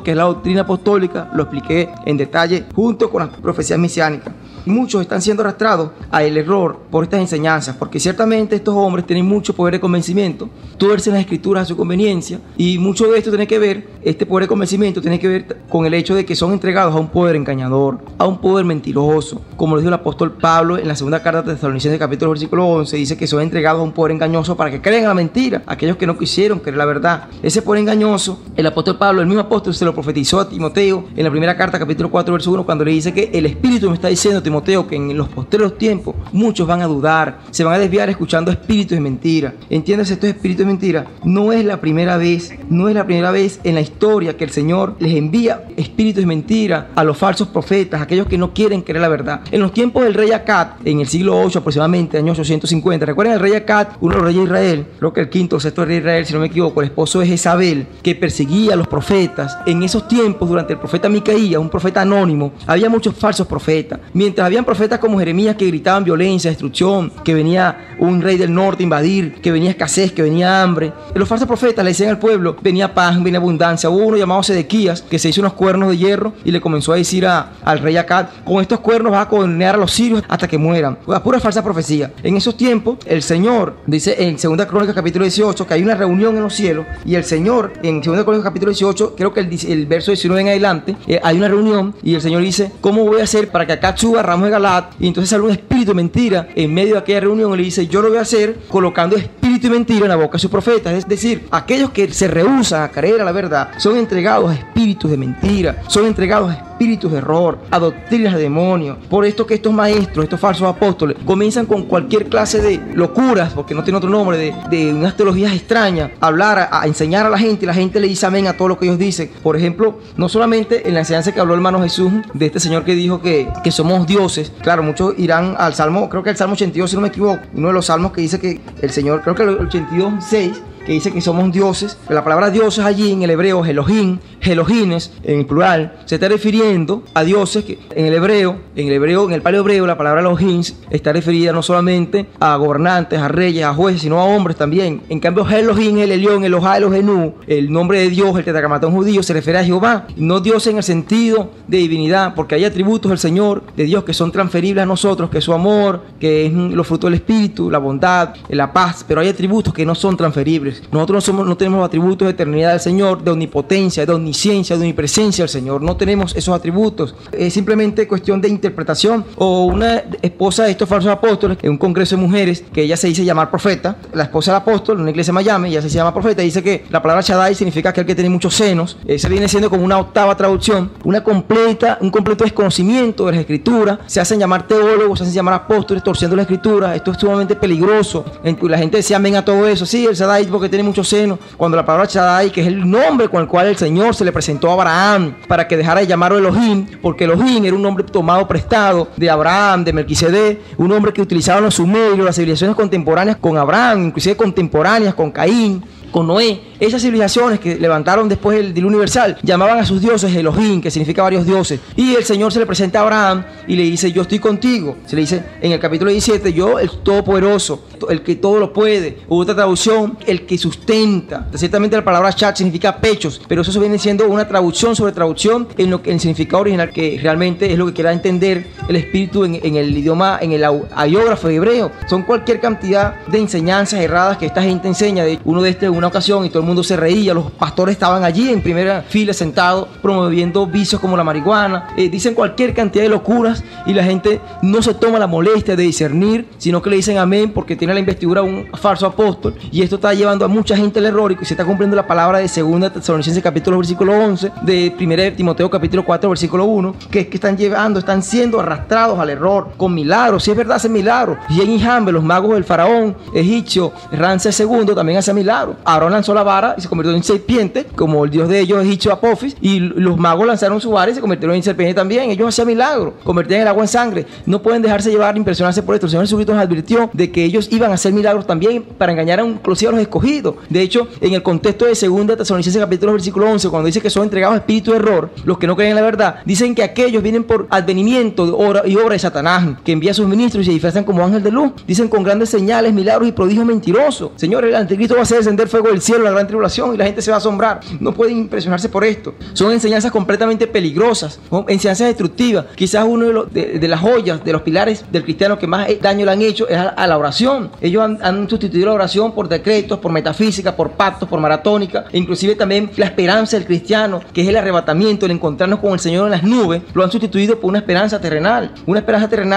que es la doctrina apostólica, lo expliqué en detalle junto con las profecías mesiánicas. muchos están siendo arrastrados al error por estas enseñanzas, porque ciertamente estos hombres tienen mucho poder de convencimiento, tuercen las escrituras a su conveniencia, y mucho de esto tiene que ver, este poder de convencimiento tiene que ver con el hecho de que son entregados a un poder engañador, a un poder mentiroso. Como lo dijo el apóstol Pablo en la segunda carta de Tesalonicenses capítulo versículo 11, dice que son entregados a un poder engañoso para que crean la mentira, aquellos que no quisieron creer la verdad. Ese poder engañoso, el apóstol Pablo, el mismo apóstol, se lo profetizó a Timoteo en la primera carta capítulo 4 verso 1, cuando le dice que el Espíritu me está diciendo, Timoteo, que en los postreros tiempos muchos van a dudar, se van a desviar escuchando espíritus de mentira. Entiéndase, estos espíritus de mentira no es la primera vez en la historia que el Señor les envía espíritus de mentira a los falsos profetas, aquellos que no quieren creer la verdad. En los tiempos del rey Acab, en el siglo 8 aproximadamente, año 850, recuerden el rey Acab, uno de los reyes de Israel, creo que el quinto o sexto rey de Israel, si no me equivoco, el esposo de Jezabel, que perseguía a los profetas. En esos tiempos, durante el profeta Micaías, un profeta anónimo, había muchos falsos profetas. Mientras habían profetas como Jeremías que gritaban violencia, destrucción, que venía un rey del norte a invadir, que venía escasez, que venía hambre, los falsos profetas le decían al pueblo, venía paz, venía abundancia. Hubo uno llamado Sedequías que se hizo unos cuernos de hierro y le comenzó a decir al rey Acab, con estos cuernos vas a condenar a los sirios hasta que mueran. La pura falsa profecía. En esos tiempos, el Señor dice en 2 Crónicas capítulo 18 que hay una reunión en los cielos, y el Señor en 2 Crónicas capítulo 18, creo que el verso 19 en adelante, hay una reunión y el Señor dice, ¿cómo voy a hacer para que Acab suba a Ramos de Galaad? Y entonces sale un espíritu de mentira en medio de aquella reunión y le dice, yo lo voy a hacer colocando espíritu de mentira en la boca de sus profetas. Es decir, aquellos que se rehúsan a creer a la verdad son entregados a espíritus de mentira, son entregados a espíritus de error, a doctrinas de demonios. Por esto que estos maestros, estos falsos apóstoles, comienzan con cualquier clase de locuras, porque no tiene otro nombre, de unas teologías extrañas, a hablar, a enseñar a la gente, y la gente le dice amén a todo lo que ellos dicen. Por ejemplo, no solamente en la enseñanza que habló el hermano Jesús, de este señor que dijo que somos dioses. Claro, muchos irán al Salmo, creo que el Salmo 82, si no me equivoco, uno de los salmos que dice que el Señor, creo que el 82:6, que dice que somos dioses. La palabra dioses allí en el hebreo, Elohim, Elohines, en plural, se está refiriendo a dioses que en el paleohebreo, la palabra Elohim está referida no solamente a gobernantes, a reyes, a jueces, sino a hombres también. En cambio, Elohim, el Elión, Elohá, Elohenu, el nombre de Dios, el tetragramatón judío, se refiere a Jehová, no Dios en el sentido de divinidad, porque hay atributos del Señor, de Dios, que son transferibles a nosotros, que es su amor, que es los frutos del Espíritu, la bondad, la paz, pero hay atributos que no son transferibles. Nosotros no tenemos los atributos de eternidad del Señor, de omnipotencia, de omnisciencia, de omnipresencia del Señor. No tenemos esos atributos. Es simplemente cuestión de interpretación. O una esposa de estos falsos apóstoles, en un congreso de mujeres, que ella se dice llamar profeta, la esposa del apóstol, en una iglesia de Miami, ella se llama profeta, dice que la palabra Shaddai significa aquel que tiene muchos senos. Esa viene siendo como una octava traducción, un completo desconocimiento de las escrituras. Se hacen llamar teólogos, se hacen llamar apóstoles, torciendo la escritura. Esto es sumamente peligroso. La gente decía amén a todo eso. Sí, el Shaddai porque tiene muchos senos, cuando la palabra Shaddai, que es el nombre con el cual el Señor se le presentó a Abraham para que dejara de llamarlo Elohim, porque Elohim era un nombre tomado prestado de Abraham, de Melquisedec, un nombre que utilizaban los sumerios, las civilizaciones contemporáneas con Abraham, inclusive contemporáneas con Caín, con Noé. Esas civilizaciones que levantaron después del diluvio universal llamaban a sus dioses Elohim, que significa varios dioses, y el Señor se le presenta a Abraham y le dice, yo estoy contigo. Se le dice en el capítulo 17, yo el todopoderoso, el que todo lo puede. Hubo otra traducción, el que sustenta. Ciertamente la palabra Shad significa pechos, pero eso viene siendo una traducción sobre traducción en el significado original, que realmente es lo que quiera entender el espíritu en el idioma, en el agiógrafo hebreo. Son cualquier cantidad de enseñanzas erradas que esta gente enseña. De uno de una ocasión, y todo el mundo se reía, los pastores estaban allí en primera fila sentados promoviendo vicios como la marihuana, dicen cualquier cantidad de locuras y la gente no se toma la molestia de discernir, sino que le dicen amén porque tiene la investidura un falso apóstol, y esto está llevando a mucha gente al error, y se está cumpliendo la palabra de 2 Tesalonicenses capítulo versículo 11, de 1 Timoteo capítulo 4 versículo 1, que es que están siendo arrastrados al error con milagros. Si es verdad, hacen milagros. Y en Ijambe, los magos del faraón egipcio Ramsés II también hacen milagros. Aarón lanzó la vara y se convirtió en serpiente, como el dios de ellos egipcio Apophis, y los magos lanzaron su vara y se convirtieron en serpiente también. Ellos hacían milagros, convertían el agua en sangre. No pueden dejarse llevar, impresionarse por esto. El Señor Jesucristo nos advirtió de que ellos iban a hacer milagros también para engañar inclusive a los escogidos. De hecho, en el contexto de 2 Tesalonicenses capítulo versículo 11, cuando dice que son entregados a espíritu de error, los que no creen en la verdad, dicen que aquellos vienen por advenimiento y obra de Satanás, que envía a sus ministros y se disfrazan como ángel de luz. Dicen con grandes señales, milagros y prodigios mentirosos. Señor, el anticristo va a hacer descender fuego del cielo, la gran tribulación y la gente se va a asombrar. No pueden impresionarse por esto. Son enseñanzas completamente peligrosas, son enseñanzas destructivas. Quizás uno de las joyas, de los pilares del cristiano que más daño le han hecho es a la oración. Ellos han sustituido la oración por decretos, por metafísica, por pactos, por maratónica, e inclusive también la esperanza del cristiano, que es el arrebatamiento, el encontrarnos con el Señor en las nubes, lo han sustituido por una esperanza terrenal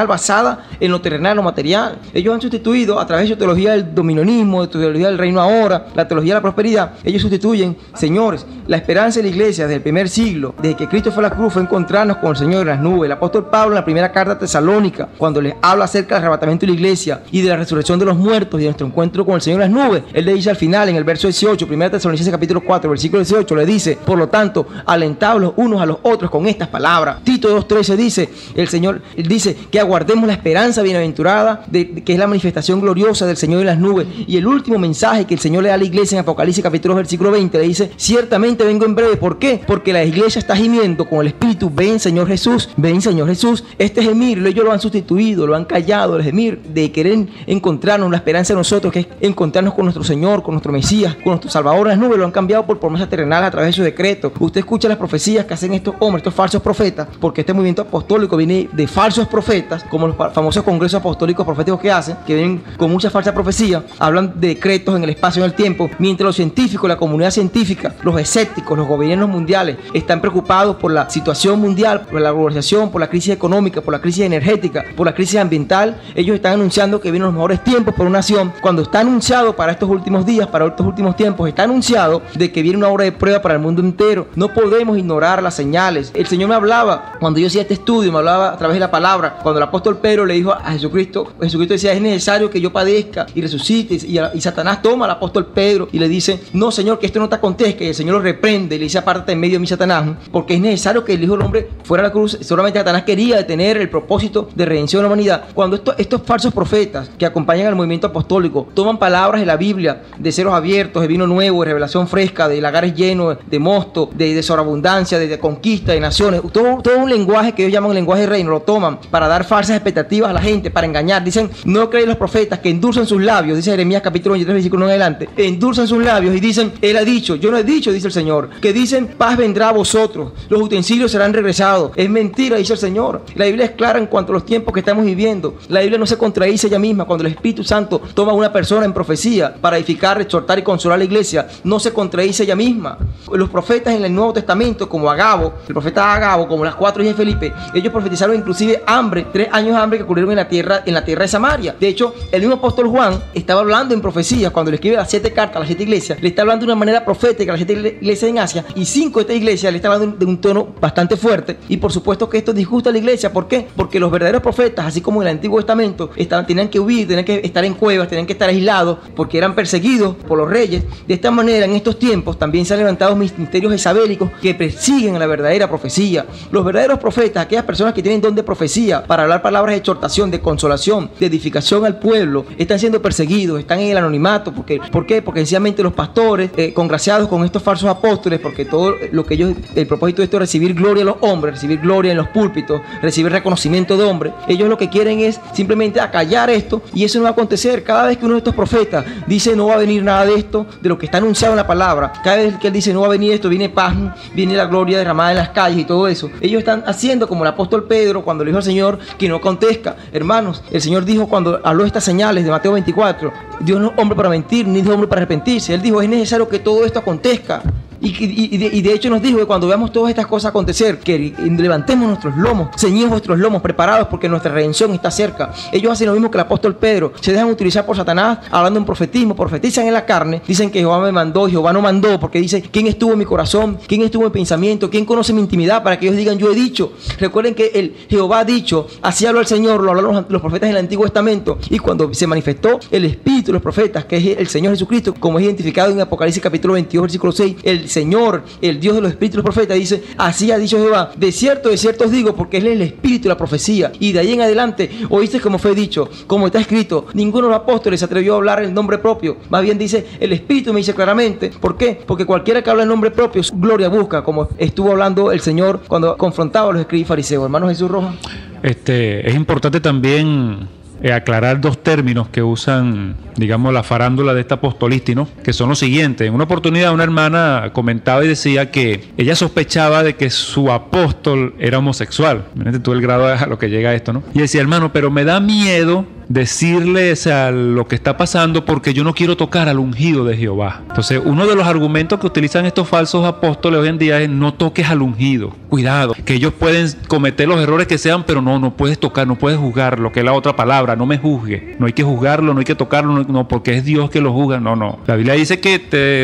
basada en lo terrenal, en lo material. Ellos han sustituido a través de su teología del dominionismo, de su teología del reino ahora, la teología de la prosperidad. Ellos sustituyen, señores, la esperanza de la iglesia desde el primer siglo, desde que Cristo fue a la cruz, fue encontrarnos con el Señor en las nubes. El apóstol Pablo en la primera carta a Tesalónica, cuando les habla acerca del arrebatamiento de la iglesia y de la resurrección de los muertos y de nuestro encuentro con el Señor en las nubes, él le dice al final, en el verso 18, 1 Tesalonicenses capítulo 4, versículo 18, le dice: por lo tanto, alentaos los unos a los otros con estas palabras. Tito 2:13 dice, el Señor dice que aguardemos la esperanza bienaventurada, que es la manifestación gloriosa del Señor en las nubes. Y el último mensaje que el Señor le da a la iglesia en Apocalipsis capítulo 2, versículo 20, le dice: ciertamente vengo en breve. ¿Por qué? Porque la iglesia está gimiendo con el Espíritu: ven, Señor Jesús, ven, Señor Jesús. Este gemir, ellos lo han sustituido, lo han callado, el gemir de querer encontrarnos, la esperanza de nosotros, que es encontrarnos con nuestro Señor, con nuestro Mesías, con nuestro Salvador en las nubes, lo han cambiado por promesas terrenales a través de su decreto. Usted escucha las profecías que hacen estos hombres, estos falsos profetas, porque este movimiento apostólico viene de falsos profetas, como los famosos congresos apostólicos proféticos que hacen, que vienen con mucha falsa profecía, hablan de decretos en el espacio y en el tiempo, mientras los científicos, la comunidad científica, los escépticos, los gobiernos mundiales están preocupados por la situación mundial, por la globalización, por la crisis económica, por la crisis energética, por la crisis ambiental. Ellos están anunciando que vienen los mejores tiempos por una nación, cuando está anunciado para estos últimos días, para estos últimos tiempos, está anunciado de que viene una hora de prueba para el mundo entero. No podemos ignorar las señales. El Señor me hablaba, cuando yo hacía este estudio, me hablaba a través de la palabra, cuando el apóstol Pedro le dijo a Jesucristo decía: es necesario que yo padezca y resucite, y Satanás toma al apóstol Pedro y le dice: no, Señor, que esto no te acontezca, y el Señor lo reprende y le dice: apártate en medio de mí, Satanás, porque es necesario que el Hijo del Hombre fuera a la cruz. Solamente Satanás quería detener el propósito de redención de la humanidad. Cuando estos falsos profetas que acompañan al movimiento apostólico toman palabras de la Biblia, de ceros abiertos, de vino nuevo, de revelación fresca, de lagares llenos, de mosto, de sobreabundancia, de conquista, de naciones, todo un lenguaje que ellos llaman lenguaje de reino, lo toman para dar falsas expectativas a la gente, para engañar. Dicen: no creéis los profetas que endulzan sus labios, dice Jeremías capítulo 23, versículo 1 en adelante, endulzan sus labios y dicen: él ha dicho. Yo no he dicho, dice el Señor. Que dicen: paz vendrá a vosotros, los utensilios serán regresados. Es mentira, dice el Señor. La Biblia es clara en cuanto a los tiempos que estamos viviendo. La Biblia no se contradice ella misma. Cuando el Espíritu Santo toma a una persona en profecía para edificar, exhortar y consolar a la iglesia, no se contradice ella misma. Los profetas en el Nuevo Testamento, como Agabo, el profeta Agabo, como las 4 hijas de Felipe, ellos profetizaron inclusive hambre, 3 años de hambre que ocurrieron en la tierra de Samaria. De hecho, el mismo apóstol Juan estaba hablando en profecías cuando le escribe las 7 cartas a las 7 iglesias. Le está hablando de una manera profética a las 7 iglesias en Asia, y 5 de estas iglesias le está hablando de un tono bastante fuerte. Y por supuesto que esto disgusta a la iglesia. ¿Por qué? Porque los verdaderos profetas, así como en el Antiguo Testamento, tenían que huir, tenían que estar en cuevas, tenían que estar aislados, porque eran perseguidos por los reyes. De esta manera, en estos tiempos también se han levantado ministerios jezabélicos que persiguen a la verdadera profecía. Los verdaderos profetas, aquellas personas que tienen don de profecía para hablar palabras de exhortación, de consolación, de edificación al pueblo, están siendo perseguidos, están en el anonimato. ¿Por qué? Porque sencillamente los pastores, congraciados con estos falsos apóstoles, porque todo lo que ellos, el propósito de esto es recibir gloria a los hombres, recibir gloria en los púlpitos, recibir reconocimiento de hombres. Ellos lo que quieren es simplemente acallar esto, y eso no va a acontecer. Cada vez que uno de estos profetas dice: no va a venir nada de esto, de lo que está anunciado en la palabra, cada vez que él dice: no va a venir esto, viene paz, viene la gloria derramada en las calles y todo eso, ellos están haciendo como el apóstol Pedro cuando le dijo al Señor que no acontezca. Hermanos, el Señor dijo cuando habló estas señales de Mateo 24: Dios no es hombre para mentir, ni es hombre para arrepentirse. Él dijo: es necesario que todo esto acontezca. Y de hecho nos dijo que cuando veamos todas estas cosas acontecer, que levantemos nuestros lomos, ceñimos vuestros lomos, preparados, porque nuestra redención está cerca. Ellos hacen lo mismo que el apóstol Pedro, se dejan utilizar por Satanás, hablando en profetismo, profetizan en la carne, dicen que Jehová me mandó, Jehová no mandó, porque dice: ¿quién estuvo en mi corazón? ¿Quién estuvo en mi pensamiento? ¿Quién conoce mi intimidad para que ellos digan: yo he dicho? Recuerden que el Jehová ha dicho, así habló el Señor, lo hablaron los profetas en el Antiguo Testamento, y cuando se manifestó el Espíritu de los profetas, que es el Señor Jesucristo, como es identificado en Apocalipsis capítulo 22, versículo 6, el Señor, el Dios de los espíritus de los profetas, dice: así ha dicho Jehová, de cierto os digo, porque Él es el espíritu de la profecía. Y de ahí en adelante oíste como fue dicho, como está escrito: ninguno de los apóstoles se atrevió a hablar en nombre propio, más bien dice: el Espíritu me dice claramente. ¿Por qué? Porque cualquiera que habla en nombre propio, su gloria busca, como estuvo hablando el Señor cuando confrontaba a los escribas y fariseos. Hermano Jesús Rojas. Es importante también aclarar dos términos que usan, digamos, la farándula de esta apostolística, ¿no? Que son los siguientes. En una oportunidad una hermana comentaba y decía que ella sospechaba de que su apóstol era homosexual. Imagínate tú el grado a lo que llega esto, ¿no? Y decía, hermano, pero me da miedo decirles a lo que está pasando porque yo no quiero tocar al ungido de Jehová. Entonces, uno de los argumentos que utilizan estos falsos apóstoles hoy en día es: no toques al ungido. Cuidado, que ellos pueden cometer los errores que sean, pero no puedes tocar, no puedes juzgar, lo que es la otra palabra, no me juzgue. No hay que juzgarlo, no hay que tocarlo, no, porque es Dios que lo juzga. No. La Biblia dice que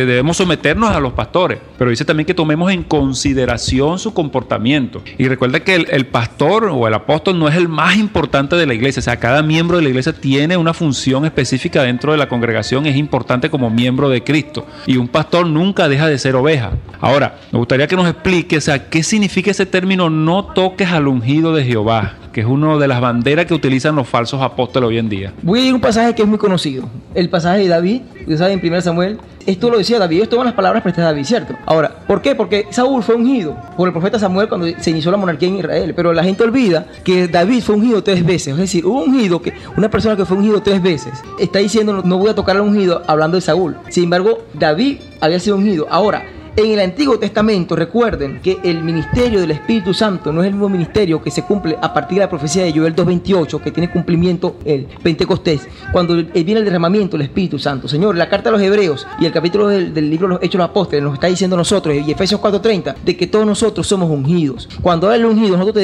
debemos someternos a los pastores, pero dice también que tomemos en consideración su comportamiento. Y recuerda que el pastor o el apóstol no es el más importante de la iglesia. O sea, cada miembro de la iglesia tiene una función específica dentro de la congregación, es importante como miembro de Cristo, y un pastor nunca deja de ser oveja. Ahora, me gustaría que nos explique, o sea, qué significa ese término "no toques al ungido de Jehová", que es una de las banderas que utilizan los falsos apóstoles hoy en día. Voy a ir a un pasaje que es muy conocido, el pasaje de David. Ustedes saben, en 1 Samuel, esto lo decía David, ellos toman las palabras prestadas de David, ¿cierto? Ahora, ¿por qué? Porque Saúl fue ungido por el profeta Samuel cuando se inició la monarquía en Israel, pero la gente olvida que David fue ungido 3 veces, es decir, hubo ungido, una persona que fue ungido 3 veces, está diciendo no voy a tocar al ungido, hablando de Saúl. Sin embargo, David había sido ungido. Ahora, en el Antiguo Testamento, recuerden que el ministerio del Espíritu Santo no es el mismo ministerio que se cumple a partir de la profecía de Joel 2:28, que tiene cumplimiento el Pentecostés, cuando viene el derramamiento del Espíritu Santo. Señor, la carta a los Hebreos y el capítulo del libro de los Hechos de los Apóstoles nos está diciendo a nosotros, y Efesios 4:30, de que todos nosotros somos ungidos. Cuando habla del ungido, nosotros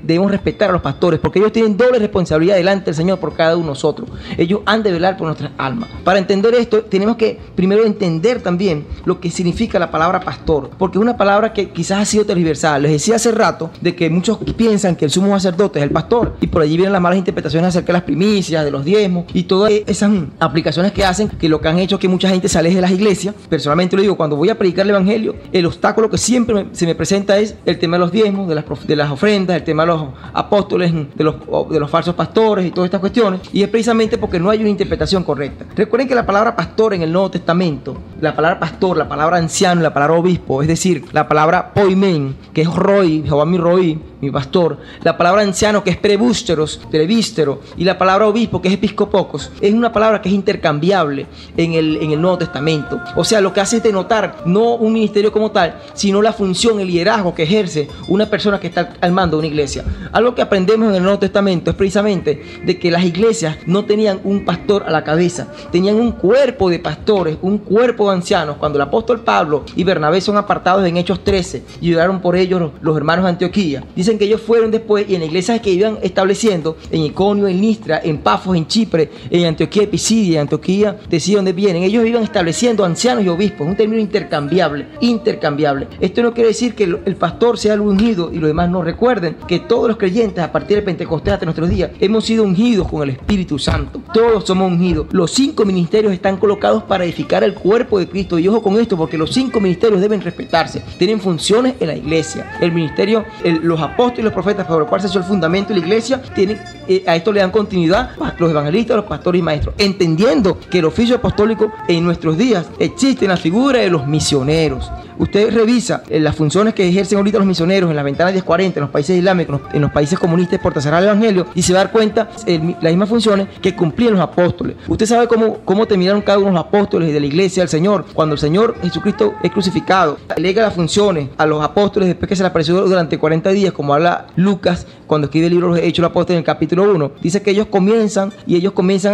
debemos respetar a los pastores, porque ellos tienen doble responsabilidad delante del Señor por cada uno de nosotros. Ellos han de velar por nuestras almas. Para entender esto, tenemos que primero entender también lo que significa la palabra pastor, porque es una palabra que quizás ha sido tergiversada. Les decía hace rato de que muchos piensan que el sumo sacerdote es el pastor, y por allí vienen las malas interpretaciones acerca de las primicias, de los diezmos y todas esas aplicaciones que hacen, que lo que han hecho es que mucha gente se aleje de las iglesias. Personalmente lo digo, cuando voy a predicar el evangelio, el obstáculo que siempre se me presenta es el tema de los diezmos, de las ofrendas, el tema de los apóstoles, de los falsos pastores y todas estas cuestiones, y es precisamente porque no hay una interpretación correcta. Recuerden que la palabra pastor en el Nuevo Testamento, la palabra pastor, la palabra anciano, la palabra obispo, es decir, la palabra poimen, que es roi, Jehová mi roi, mi pastor, la palabra anciano, que es prebústeros, presbítero, y la palabra obispo, que es episcopocos, es una palabra que es intercambiable en el Nuevo Testamento. O sea, lo que hace es denotar no un ministerio como tal, sino la función, el liderazgo que ejerce una persona que está al mando de una iglesia. Algo que aprendemos en el Nuevo Testamento es precisamente de que las iglesias no tenían un pastor a la cabeza, tenían un cuerpo de pastores, un cuerpo de ancianos. Cuando el apóstol Pablo y Bernabé son apartados en Hechos 13 y oraron por ellos los hermanos de Antioquía, dicen que ellos fueron después, y en las iglesias que iban estableciendo en Iconio, en Listra, en Pafos, en Chipre, en Antioquía de Pisidia, en Antioquía de sí donde vienen, ellos iban estableciendo ancianos y obispos. Es un término intercambiable. Esto no quiere decir que el pastor sea el ungido y los demás no. Recuerden que todos los creyentes a partir del Pentecostés hasta nuestros días hemos sido ungidos con el Espíritu Santo. Todos somos ungidos. Los 5 ministerios están colocados para edificar el cuerpo de Cristo, y ojo con esto, porque los 5 ministerios deben respetarse, tienen funciones en la iglesia. El ministerio, los apóstoles y los profetas, por el cual se hizo el fundamento de la iglesia, a esto le dan continuidad los evangelistas, los pastores y maestros, entendiendo que el oficio apostólico en nuestros días existe en la figura de los misioneros. Usted revisa las funciones que ejercen ahorita los misioneros en las ventanas 1040, en los países islámicos, en los países comunistas, por trasladar el evangelio, y se va a dar cuenta las mismas funciones que cumplían los apóstoles. Usted sabe cómo terminaron cada uno de los apóstoles de la iglesia del Señor. Cuando el Señor Jesucristo es crucificado, delega las funciones a los apóstoles después que se les apareció durante 40 días, como habla Lucas cuando escribe el libro de los Hechos de los Apóstoles en el capítulo 1. Dice que ellos comienzan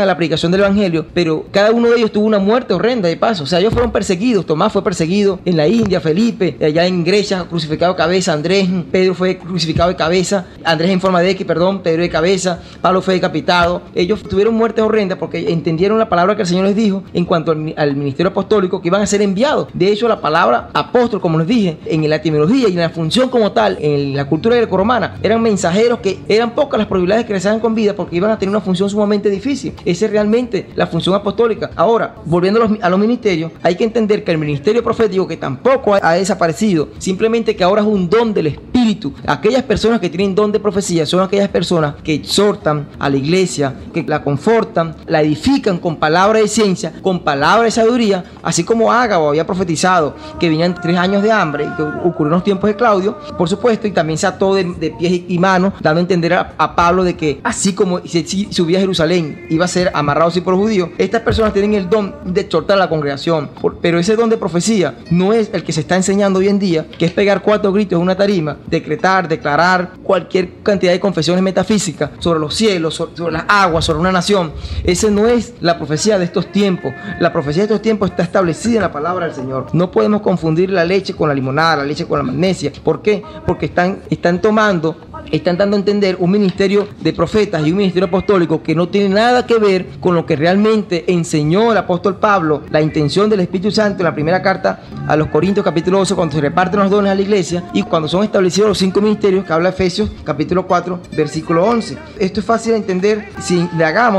a la predicación del evangelio, pero cada uno de ellos tuvo una muerte horrenda de paso. O sea, ellos fueron perseguidos. Tomás fue perseguido en la India, Felipe allá en Grecia crucificado de cabeza, Andrés, Pedro fue crucificado de cabeza, Andrés en forma de X, Pedro de cabeza, Pablo fue decapitado. Ellos tuvieron muertes horrendas porque entendieron la palabra que el Señor les dijo en cuanto al ministerio apostólico, que iban a ser enviados. De hecho, la palabra apóstol, como les dije, en la etimología y en la función como tal, en la cultura grecorromana, eran mensajeros que eran pocas las probabilidades que regresaran con vida, porque iban a tener una función sumamente difícil. Esa es realmente la función apostólica. Ahora, volviendo a los ministerios, hay que entender que el ministerio profético, que tampoco ha desaparecido, simplemente que ahora es un don del Espíritu espíritu. Aquellas personas que tienen don de profecía son aquellas personas que exhortan a la iglesia, que la confortan, la edifican con palabra de ciencia, con palabra de sabiduría, así como Ágabo había profetizado que venían 3 años de hambre y que ocurrieron los tiempos de Claudio, por supuesto, y también se ató de pies y manos, dando a entender a Pablo de que así como se subía a Jerusalén iba a ser amarrado así por los judíos, estas personas tienen el don de exhortar a la congregación, pero ese don de profecía no es el que se está enseñando hoy en día, que es pegar 4 gritos en una tarima, decretar, declarar cualquier cantidad de confesiones metafísicas sobre los cielos, sobre las aguas, sobre una nación. Ese no es la profecía de estos tiempos. La profecía de estos tiempos está establecida en la palabra del Señor. No podemos confundir la leche con la limonada, la leche con la magnesia. ¿Por qué? Porque están dando a entender un ministerio de profetas y un ministerio apostólico que no tiene nada que ver con lo que realmente enseñó el apóstol Pablo, la intención del Espíritu Santo en la primera carta a los Corintios capítulo 12, cuando se reparten los dones a la iglesia y cuando son establecidos los 5 ministerios que habla Efesios capítulo 4 versículo 11. Esto es fácil de entender si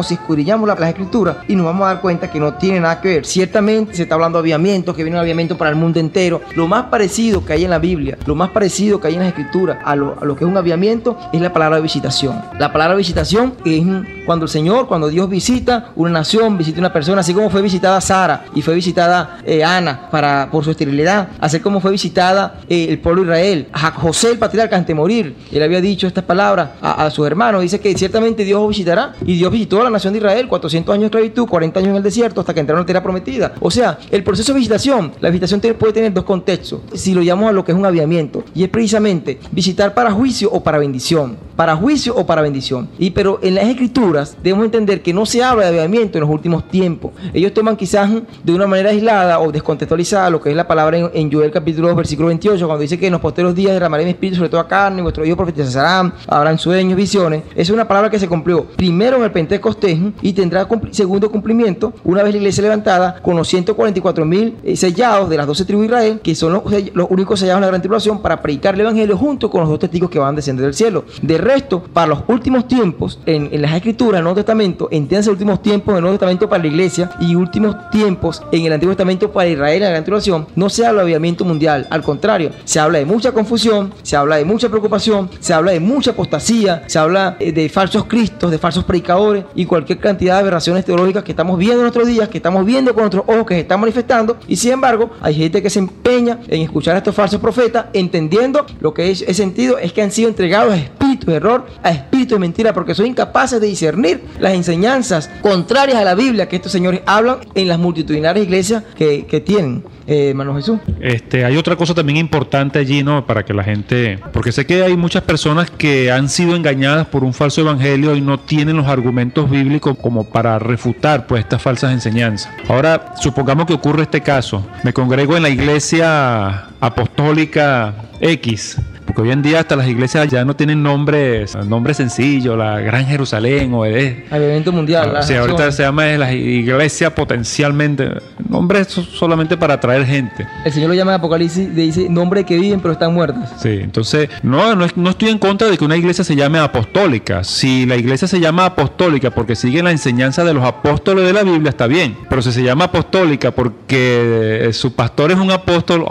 si escudriñamos las escrituras, y nos vamos a dar cuenta que no tiene nada que ver. Ciertamente se está hablando de avivamiento, que viene un avivamiento para el mundo entero. Lo más parecido que hay en la Biblia, lo más parecido que hay en las escrituras a lo que es un avivamiento es la palabra visitación. La palabra visitación es cuando Dios visita una nación, visita una persona, así como fue visitada Sara y fue visitada Ana por su esterilidad, así como fue visitada el pueblo de Israel. A José el patriarca, antes de morir, él había dicho estas palabras a sus hermanos. Dice que ciertamente Dios os visitará, y Dios visitó a la nación de Israel, 400 años de esclavitud, 40 años en el desierto, hasta que entraron en la tierra prometida. O sea, el proceso de visitación, la visitación puede tener 2 contextos, si lo llamamos a lo que es un avivamiento, y es precisamente visitar para juicio o para bendición. Para juicio o para bendición. Pero en las escrituras debemos entender que no se habla de avivamiento en los últimos tiempos. Ellos toman quizás de una manera aislada o descontextualizada lo que es la palabra en Joel capítulo 2 versículo 28, cuando dice que en los posteros días derramaré mi espíritu sobre toda carne, y vuestros hijos profetizarán, habrán sueños, visiones. Es una palabra que se cumplió primero en el Pentecostés y tendrá segundo cumplimiento una vez la iglesia levantada con los 144,000 sellados de las 12 tribus de Israel, que son los únicos sellados en la gran tribulación para predicar el evangelio junto con los 2 testigos que van a descender del cielo. De resto, para los últimos tiempos, en las escrituras, en el Nuevo Testamento, entiéndase últimos tiempos en el Nuevo Testamento para la iglesia y últimos tiempos en el Antiguo Testamento para Israel en la gran tribulación, no se habla de avivamiento mundial. Al contrario, se habla de mucha confusión, se habla de mucha preocupación, se habla de mucha apostasía, se habla de falsos cristos, de falsos predicadores y cualquier cantidad de aberraciones teológicas que estamos viendo en nuestros días, que estamos viendo con nuestros ojos, que se están manifestando. Y sin embargo, hay gente que se empeña en escuchar a estos falsos profetas, entendiendo lo que es sentido es que han sido entregados a espíritus de error, a espíritus de mentira, porque son incapaces de discernir las enseñanzas contrarias a la Biblia que estos señores hablan en las multitudinarias iglesias que tienen. Hermano Jesús. Hay otra cosa también importante allí, ¿no? Para que la gente, porque sé que hay muchas personas que han sido engañadas por un falso evangelio y no tienen los argumentos bíblicos como para refutar pues estas falsas enseñanzas. Ahora, supongamos que ocurre este caso. Me congrego en la iglesia apostólica X, porque hoy en día hasta las iglesias ya no tienen nombres sencillos, la Gran Jerusalén o el evento mundial. Sí, ahorita se llama la iglesia potencialmente, nombres solamente para atraer gente. El Señor lo llama en Apocalipsis, dice nombres que viven pero están muertos. Sí, entonces no estoy en contra de que una iglesia se llame apostólica. Si la iglesia se llama apostólica porque sigue la enseñanza de los apóstoles de la Biblia, está bien. Pero si se llama apostólica porque su pastor es un apóstol,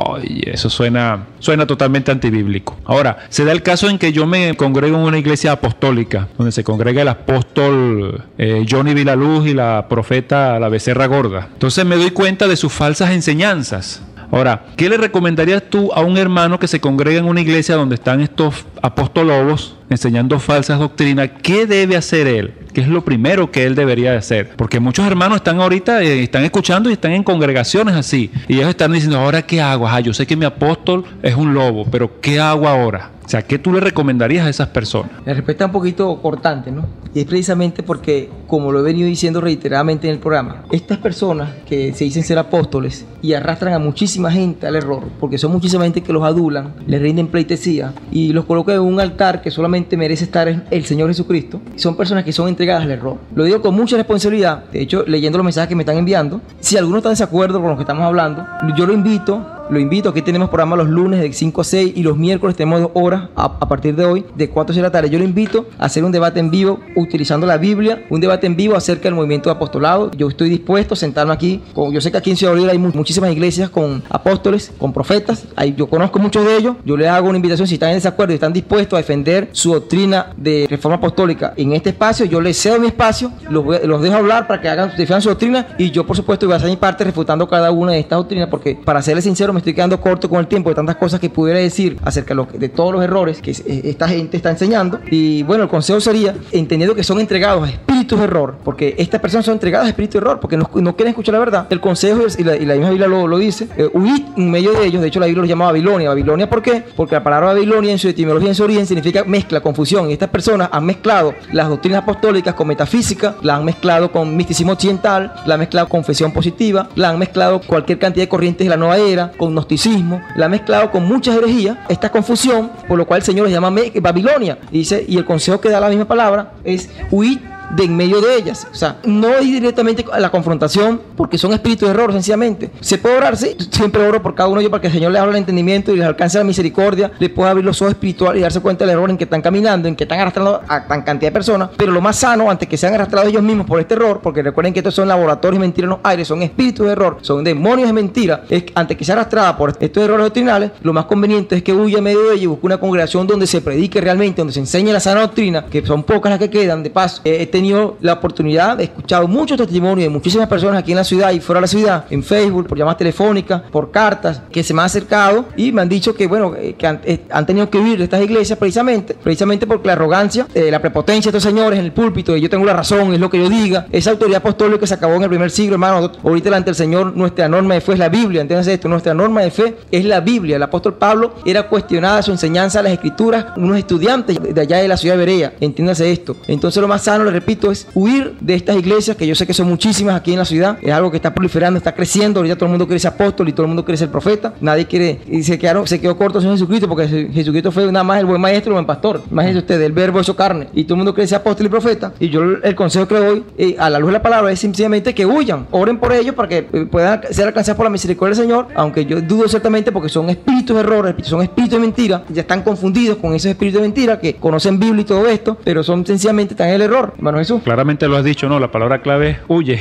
eso suena totalmente antibíblico. Ahora, se da el caso en que yo me congrego en una iglesia apostólica, donde se congrega el apóstol Johnny Vilaluz y la profeta la Becerra Gorda. Entonces me doy cuenta de sus falsas enseñanzas. Ahora, ¿qué le recomendarías tú a un hermano que se congrega en una iglesia donde están estos apostólogos enseñando falsas doctrinas? ¿Qué debe hacer él? ¿Qué es lo primero que él debería hacer? Porque muchos hermanos están ahorita, están escuchando y están en congregaciones así. Y ellos están diciendo, ¿ahora qué hago? Yo sé que mi apóstol es un lobo, pero ¿qué hago ahora? O sea, ¿qué tú le recomendarías a esas personas? La respuesta es un poquito cortante, ¿no? Y es precisamente porque, como lo he venido diciendo reiteradamente en el programa, estas personas que se dicen ser apóstoles y arrastran a muchísima gente al error, porque son muchísima gente que los adulan, les rinden pleitesía y los colocan en un altar que solamente merece estar el Señor Jesucristo. Son personas que son entregadas al error. Lo digo con mucha responsabilidad. De hecho, leyendo los mensajes que me están enviando, si alguno está en desacuerdo con lo que estamos hablando, yo lo invito lo invito. Aquí tenemos programa los lunes de 5 a 6 y los miércoles tenemos 2 horas a partir de hoy, de 4 a 6 de la tarde. Yo lo invito a hacer un debate en vivo utilizando la Biblia, un debate en vivo acerca del movimiento de apostolado. Yo estoy dispuesto a sentarme aquí. Yo sé que aquí en Ciudad Bolívar hay muchísimas iglesias con apóstoles, con profetas. Yo conozco muchos de ellos. Yo les hago una invitación, si están en desacuerdo y están dispuestos a defender su doctrina de reforma apostólica en este espacio, yo les cedo mi espacio, los dejo hablar para que defiendan su doctrina, y yo por supuesto voy a hacer mi parte refutando cada una de estas doctrinas, porque para serles sincero me estoy quedando corto con el tiempo de tantas cosas que pudiera decir acerca de todos los errores que esta gente está enseñando. Y bueno, el consejo sería, entendiendo que son entregados a espíritus de error, porque estas personas son entregadas a espíritus de error, porque no quieren escuchar la verdad. El consejo, y la misma Biblia lo dice, huid en medio de ellos. De hecho la Biblia los llama Babilonia. ¿Babilonia por qué? Porque la palabra Babilonia en su etimología, en su origen, significa mezcla, confusión, y estas personas han mezclado las doctrinas apostólicas con metafísica, la han mezclado con misticismo occidental, la han mezclado con confesión positiva, la han mezclado cualquier cantidad de corrientes de la nueva era, con gnosticismo, la han mezclado con muchas herejías, esta confusión, por lo cual el Señor les llama Babilonia. Y el consejo que da la misma palabra es huid de en medio de ellas. O sea, no ir directamente a la confrontación, porque son espíritus de error, sencillamente. ¿Se puede orar? Sí. Siempre oro por cada uno de ellos para que el Señor les abra el entendimiento y les alcance la misericordia, les pueda abrir los ojos espirituales y darse cuenta del error en que están caminando, en que están arrastrando a tan cantidad de personas. Pero lo más sano, antes que sean arrastrados ellos mismos por este error, porque recuerden que estos son laboratorios de mentira en los aires, son espíritus de error, son demonios de mentira, antes que sea arrastrada por estos errores doctrinales, lo más conveniente es que huya en medio de ellos y busque una congregación donde se predique realmente, donde se enseñe la sana doctrina, que son pocas las que quedan. De paso, he tenido la oportunidad, he escuchado muchos testimonios de muchísimas personas aquí en la ciudad y fuera de la ciudad, en Facebook, por llamadas telefónicas, por cartas, que se me han acercado y me han dicho que bueno, que han tenido que huir de estas iglesias precisamente porque la arrogancia, la prepotencia de estos señores en el púlpito, y yo tengo la razón, es lo que yo diga, esa autoridad apostólica que se acabó en el primer siglo, hermano. Ahorita delante del Señor nuestra norma de fe es la Biblia. Entiéndase esto, nuestra norma de fe es la Biblia. El apóstol Pablo era cuestionada su enseñanza a las escrituras, unos estudiantes de allá de la ciudad de Berea. Entiéndase esto. Entonces lo más sano, le repito, es huir de estas iglesias, que yo sé que son muchísimas aquí en la ciudad. Es algo que está proliferando, está creciendo. Ahorita todo el mundo quiere ser apóstol y todo el mundo quiere ser profeta. Nadie quiere, y se quedó corto en Jesucristo, porque Jesucristo fue nada más el buen maestro, el buen pastor. Imagínense ustedes, el verbo hecho carne, y todo el mundo quiere ser apóstol y profeta. Y yo el consejo que le doy a la luz de la palabra es sencillamente que huyan, oren por ellos para que puedan ser alcanzados por la misericordia del Señor, aunque yo dudo ciertamente, porque son espíritus de error, son espíritus de mentira, ya están confundidos con esos espíritus de mentira que conocen Biblia y todo esto, pero son sencillamente están en el error, hermano Jesús. Claramente lo has dicho, ¿no? La palabra clave es huye.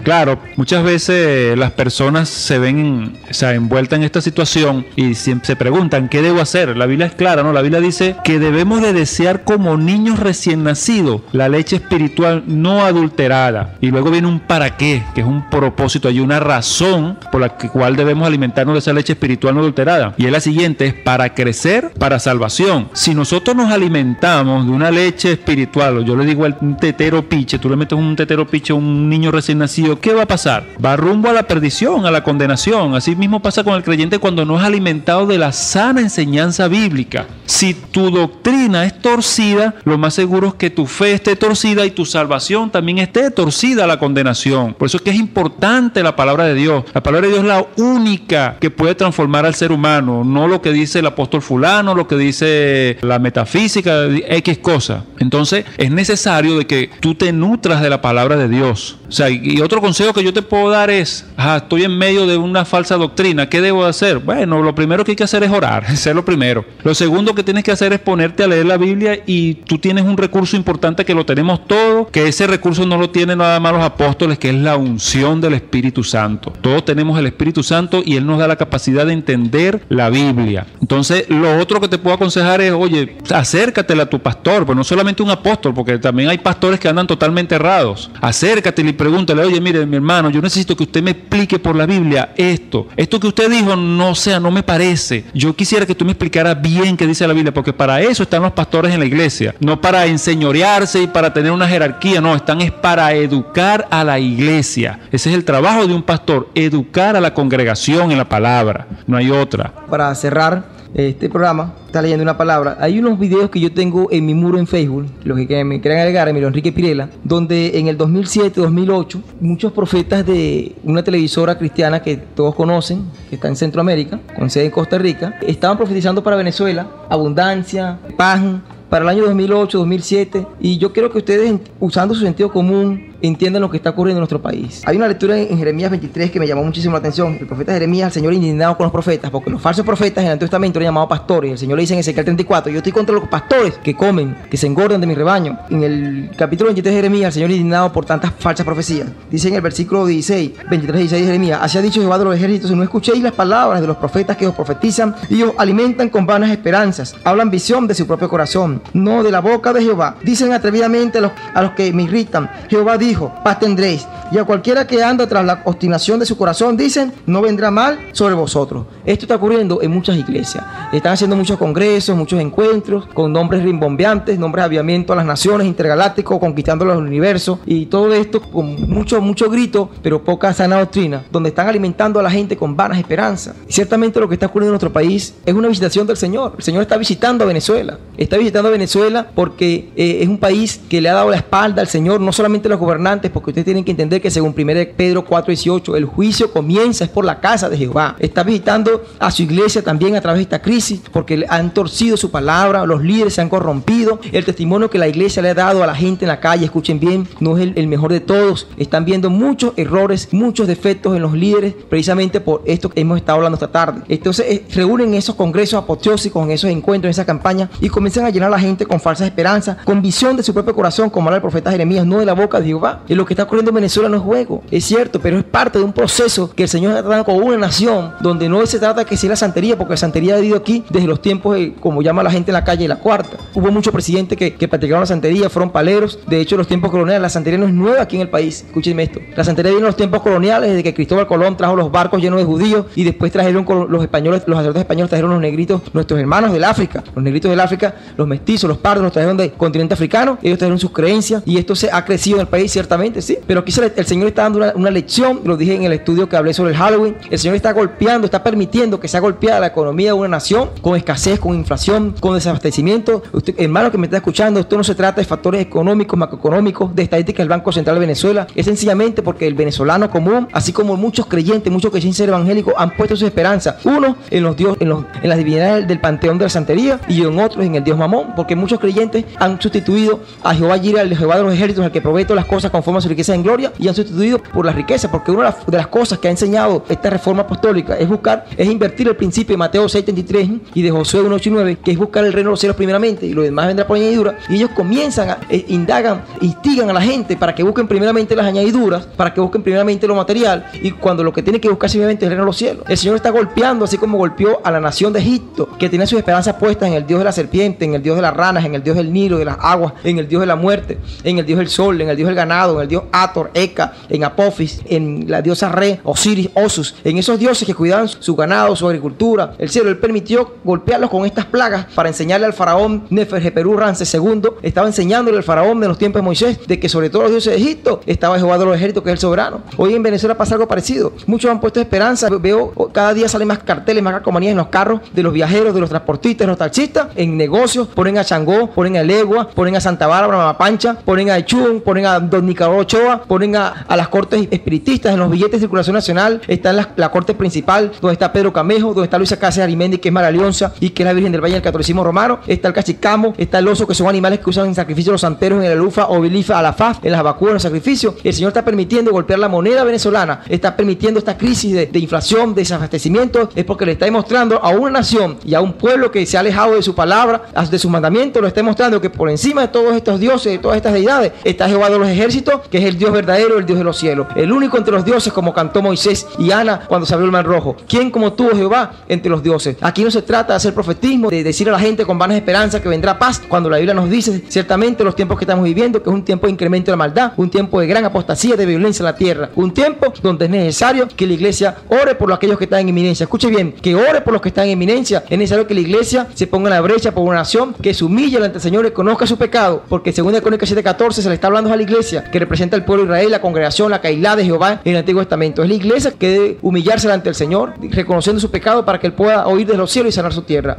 Claro, muchas veces las personas se ven envueltas en esta situación y se preguntan, ¿qué debo hacer? La Biblia es clara, ¿no? La Biblia dice que debemos de desear como niños recién nacidos la leche espiritual no adulterada. Y luego viene un para qué, que es un propósito, hay una razón por la cual debemos alimentarnos de esa leche espiritual no adulterada. Y es la siguiente, es para crecer, para salvación. Si nosotros nos alimentamos de una leche espiritual, yo le digo al tetero piche, tú le metes un tetero piche a un niño recién nacido, ¿qué va a pasar? Va rumbo a la perdición, a la condenación. Así mismo pasa con el creyente cuando no es alimentado de la sana enseñanza bíblica. Si tu doctrina es torcida, lo más seguro es que tu fe esté torcida y tu salvación también esté torcida a la condenación. Por eso es que es importante la palabra de Dios. La palabra de Dios es la única que puede transformar al ser humano, no lo que dice el apóstol fulano, lo que dice la metafísica, X cosa. Entonces es necesario de que tú te nutras de la palabra de Dios. O sea, y otro consejo que yo te puedo dar es, estoy en medio de una falsa doctrina, ¿qué debo hacer? Bueno, lo primero que hay que hacer es orar, eso es lo primero. Lo segundo que tienes que hacer es ponerte a leer la Biblia, y tú tienes un recurso importante que lo tenemos todos, que ese recurso no lo tienen nada más los apóstoles, que es la unción del Espíritu Santo. Todos tenemos el Espíritu Santo y Él nos da la capacidad de entender la Biblia. Entonces, lo otro que te puedo aconsejar es, oye, acércatele a tu pastor, pues no solamente un apóstol, porque también hay pastores que andan totalmente errados. Acércatele y pregúntale, oye, mire, mi hermano, yo necesito que usted me explique por la Biblia esto que usted dijo, no me parece. Yo quisiera que tú me explicaras bien qué dice la Biblia, porque para eso están los pastores en la iglesia, no para enseñorearse y para tener una jerarquía, no, es para educar a la iglesia. Ese es el trabajo de un pastor, educar a la congregación en la palabra, no hay otra. Para cerrar este programa, está leyendo una palabra. Hay unos videos que yo tengo en mi muro en Facebook, los que me quieran agregar, Emilio Enrique Pirela, donde en el 2007-2008 muchos profetas de una televisora cristiana que todos conocen, que está en Centroamérica, con sede en Costa Rica, estaban profetizando para Venezuela abundancia, paz, para el año 2008, 2007, y yo quiero que ustedes, usando su sentido común, entiendan lo que está ocurriendo en nuestro país. Hay una lectura en Jeremías 23 que me llamó muchísimo la atención. El profeta Jeremías, el Señor indignado con los profetas, porque los falsos profetas en el Antiguo Testamento eran llamados pastores. El Señor le dice en Ezequiel 34, yo estoy contra los pastores que comen, que se engordan de mi rebaño. En el capítulo 23 de Jeremías, el Señor indignado por tantas falsas profecías. Dice en el versículo 16, 23-16 de Jeremías, así ha dicho Jehová de los ejércitos, si no escuchéis las palabras de los profetas que os profetizan y os alimentan con vanas esperanzas, hablan visión de su propio corazón, no de la boca de Jehová. Dicen atrevidamente a los que me irritan, Jehová dijo, paz tendréis. Y a cualquiera que anda tras la obstinación de su corazón, dicen, no vendrá mal sobre vosotros. Esto está ocurriendo en muchas iglesias. Están haciendo muchos congresos, muchos encuentros, con nombres rimbombeantes, nombres de aviamiento a las naciones, intergalácticos, conquistando los universos, y todo esto con mucho grito, pero poca sana doctrina, donde están alimentando a la gente con vanas esperanzas. Y ciertamente lo que está ocurriendo en nuestro país es una visitación del Señor. El Señor está visitando a Venezuela. Está visitando a Venezuela porque es un país que le ha dado la espalda al Señor, no solamente los gobernantes, porque ustedes tienen que entender que según 1 Pedro 4:18, el juicio comienza es por la casa de Jehová. Está visitando a su iglesia también a través de esta crisis, porque han torcido su palabra, los líderes se han corrompido, el testimonio que la iglesia le ha dado a la gente en la calle, escuchen bien, no es el mejor de todos. Están viendo muchos errores, muchos defectos en los líderes, precisamente por esto que hemos estado hablando esta tarde. Entonces reúnen esos congresos apoteósicos, en esos encuentros, en esa campaña, y comienzan a llenar a la gente con falsas esperanzas, con visión de su propio corazón, como habla el profeta Jeremías, no de la boca de Jehová. Y lo que está ocurriendo en Venezuela no es juego, es cierto, pero es parte de un proceso que el Señor está tratando con una nación donde no se trata que sea la santería, porque la santería ha vivido aquí desde los tiempos, como llama la gente en la calle, de la cuarta. Hubo muchos presidentes que practicaron la santería, fueron paleros. De hecho, en los tiempos coloniales, la santería no es nueva aquí en el país. Escúchenme esto. La santería viene en los tiempos coloniales, desde que Cristóbal Colón trajo los barcos llenos de judíos y después trajeron los españoles, los sacerdotes españoles trajeron los negritos, nuestros hermanos del África. Los negritos del África, los mestizos, los pardos, los trajeron del continente africano. Ellos trajeron sus creencias y esto se ha crecido en el país, ciertamente, sí. Pero aquí el Señor está dando una lección, lo dije en el estudio que hablé sobre el Halloween. El Señor está golpeando, está permitiendo que sea golpeada la economía de una nación con escasez, con inflación, con desabastecimiento. Usted, hermano que me está escuchando, esto no se trata de factores económicos, macroeconómicos, de estadísticas del Banco Central de Venezuela. Es sencillamente porque el venezolano común, así como muchos creyentes sin ser evangélicos, han puesto su esperanza, uno en los dioses, en las divinidades del panteón de la santería, y en otros en el dios Mamón, porque muchos creyentes han sustituido a Jehová Jireh, al Jehová de los ejércitos, al que provee todas las cosas conforme a su riqueza en gloria, y han sustituido por la riqueza, porque una de las cosas que ha enseñado esta reforma apostólica es invertir el principio de Mateo 6:33 y de Josué 1:8-9, que es buscar el reino de los cielos primeramente, y lo demás vendrá por añadidura. Y ellos comienzan instigan a la gente para que busquen primeramente las añadiduras, para que busquen primeramente lo material, y cuando lo que tiene que buscar simplemente es el reino de los cielos. El Señor está golpeando, así como golpeó a la nación de Egipto, que tenía sus esperanzas puestas en el Dios de la serpiente, en el Dios de las ranas, en el Dios del Nilo, de las aguas, en el Dios de la muerte, en el Dios del sol, en el Dios del ganado, en el Dios Ator, Eka, en Apophis, en la diosa Re, Osiris, Osus, en esos dioses que cuidaban su ganado, su agricultura. El cielo, él permitió golpearlos con estas plagas para enseñarle al faraón Neferjeperú Ramsés II, estaba enseñándole al faraón de los tiempos de Moisés, de que sobre todos los dioses de Egipto estaba Jehová de los ejércitos, que es el soberano. Hoy en Venezuela pasa algo parecido. Muchos han puesto esperanza. Veo cada día salen más carteles, más calcomanías en los carros de los viajeros, de los transportistas, de los taxistas, en negocios. Ponen a Changó, ponen a Legua, ponen a Santa Bárbara, Mamapancha, ponen a Echún, ponen a Don Nicaragua Ochoa, ponen a las cortes espiritistas. En los billetes de circulación nacional está en la corte principal, donde está Pedro Camejo, donde está Luisa Cáceres Arimendi, que es María Leonza y que es la Virgen del Valle del Catolicismo Romano. Está el cachicamo, está el oso, que son animales que usan en sacrificio los santeros, en el alufa o bilifa a la faz, en las vacunas, en los sacrificios. El Señor está permitiendo golpear la moneda venezolana, está permitiendo esta crisis de inflación, de desabastecimiento, es porque le está demostrando a una nación y a un pueblo que se ha alejado de su palabra, de sus mandamientos, lo está demostrando que por encima de todos estos dioses, de todas estas deidades, está Jehová de los ejércitos, que es el Dios verdadero, el Dios de los cielos, el único entre los dioses, como cantó Moisés y Ana cuando se abrió el mar rojo. ¿Quién como tú, Jehová, entre los dioses? Aquí no se trata de hacer profetismo, de decir a la gente con vanas esperanzas que vendrá paz, cuando la Biblia nos dice ciertamente los tiempos que estamos viviendo, que es un tiempo de incremento de la maldad, un tiempo de gran apostasía, de violencia en la tierra, un tiempo donde es necesario que la iglesia ore por aquellos que están en inminencia. Escuche bien, que ore por los que están en inminencia. Es necesario que la iglesia se ponga en la brecha por una nación, que se humille ante el Señor y conozca su pecado, porque según Crónicas 7:14 se le está hablando a la iglesia, que representa al pueblo de Israel, la congregación, la Cailá de Jehová en el Antiguo Testamento. Es la iglesia que debe humillarse ante el Señor, reconociendo su pecado, para que él pueda oír desde los cielos y sanar su tierra.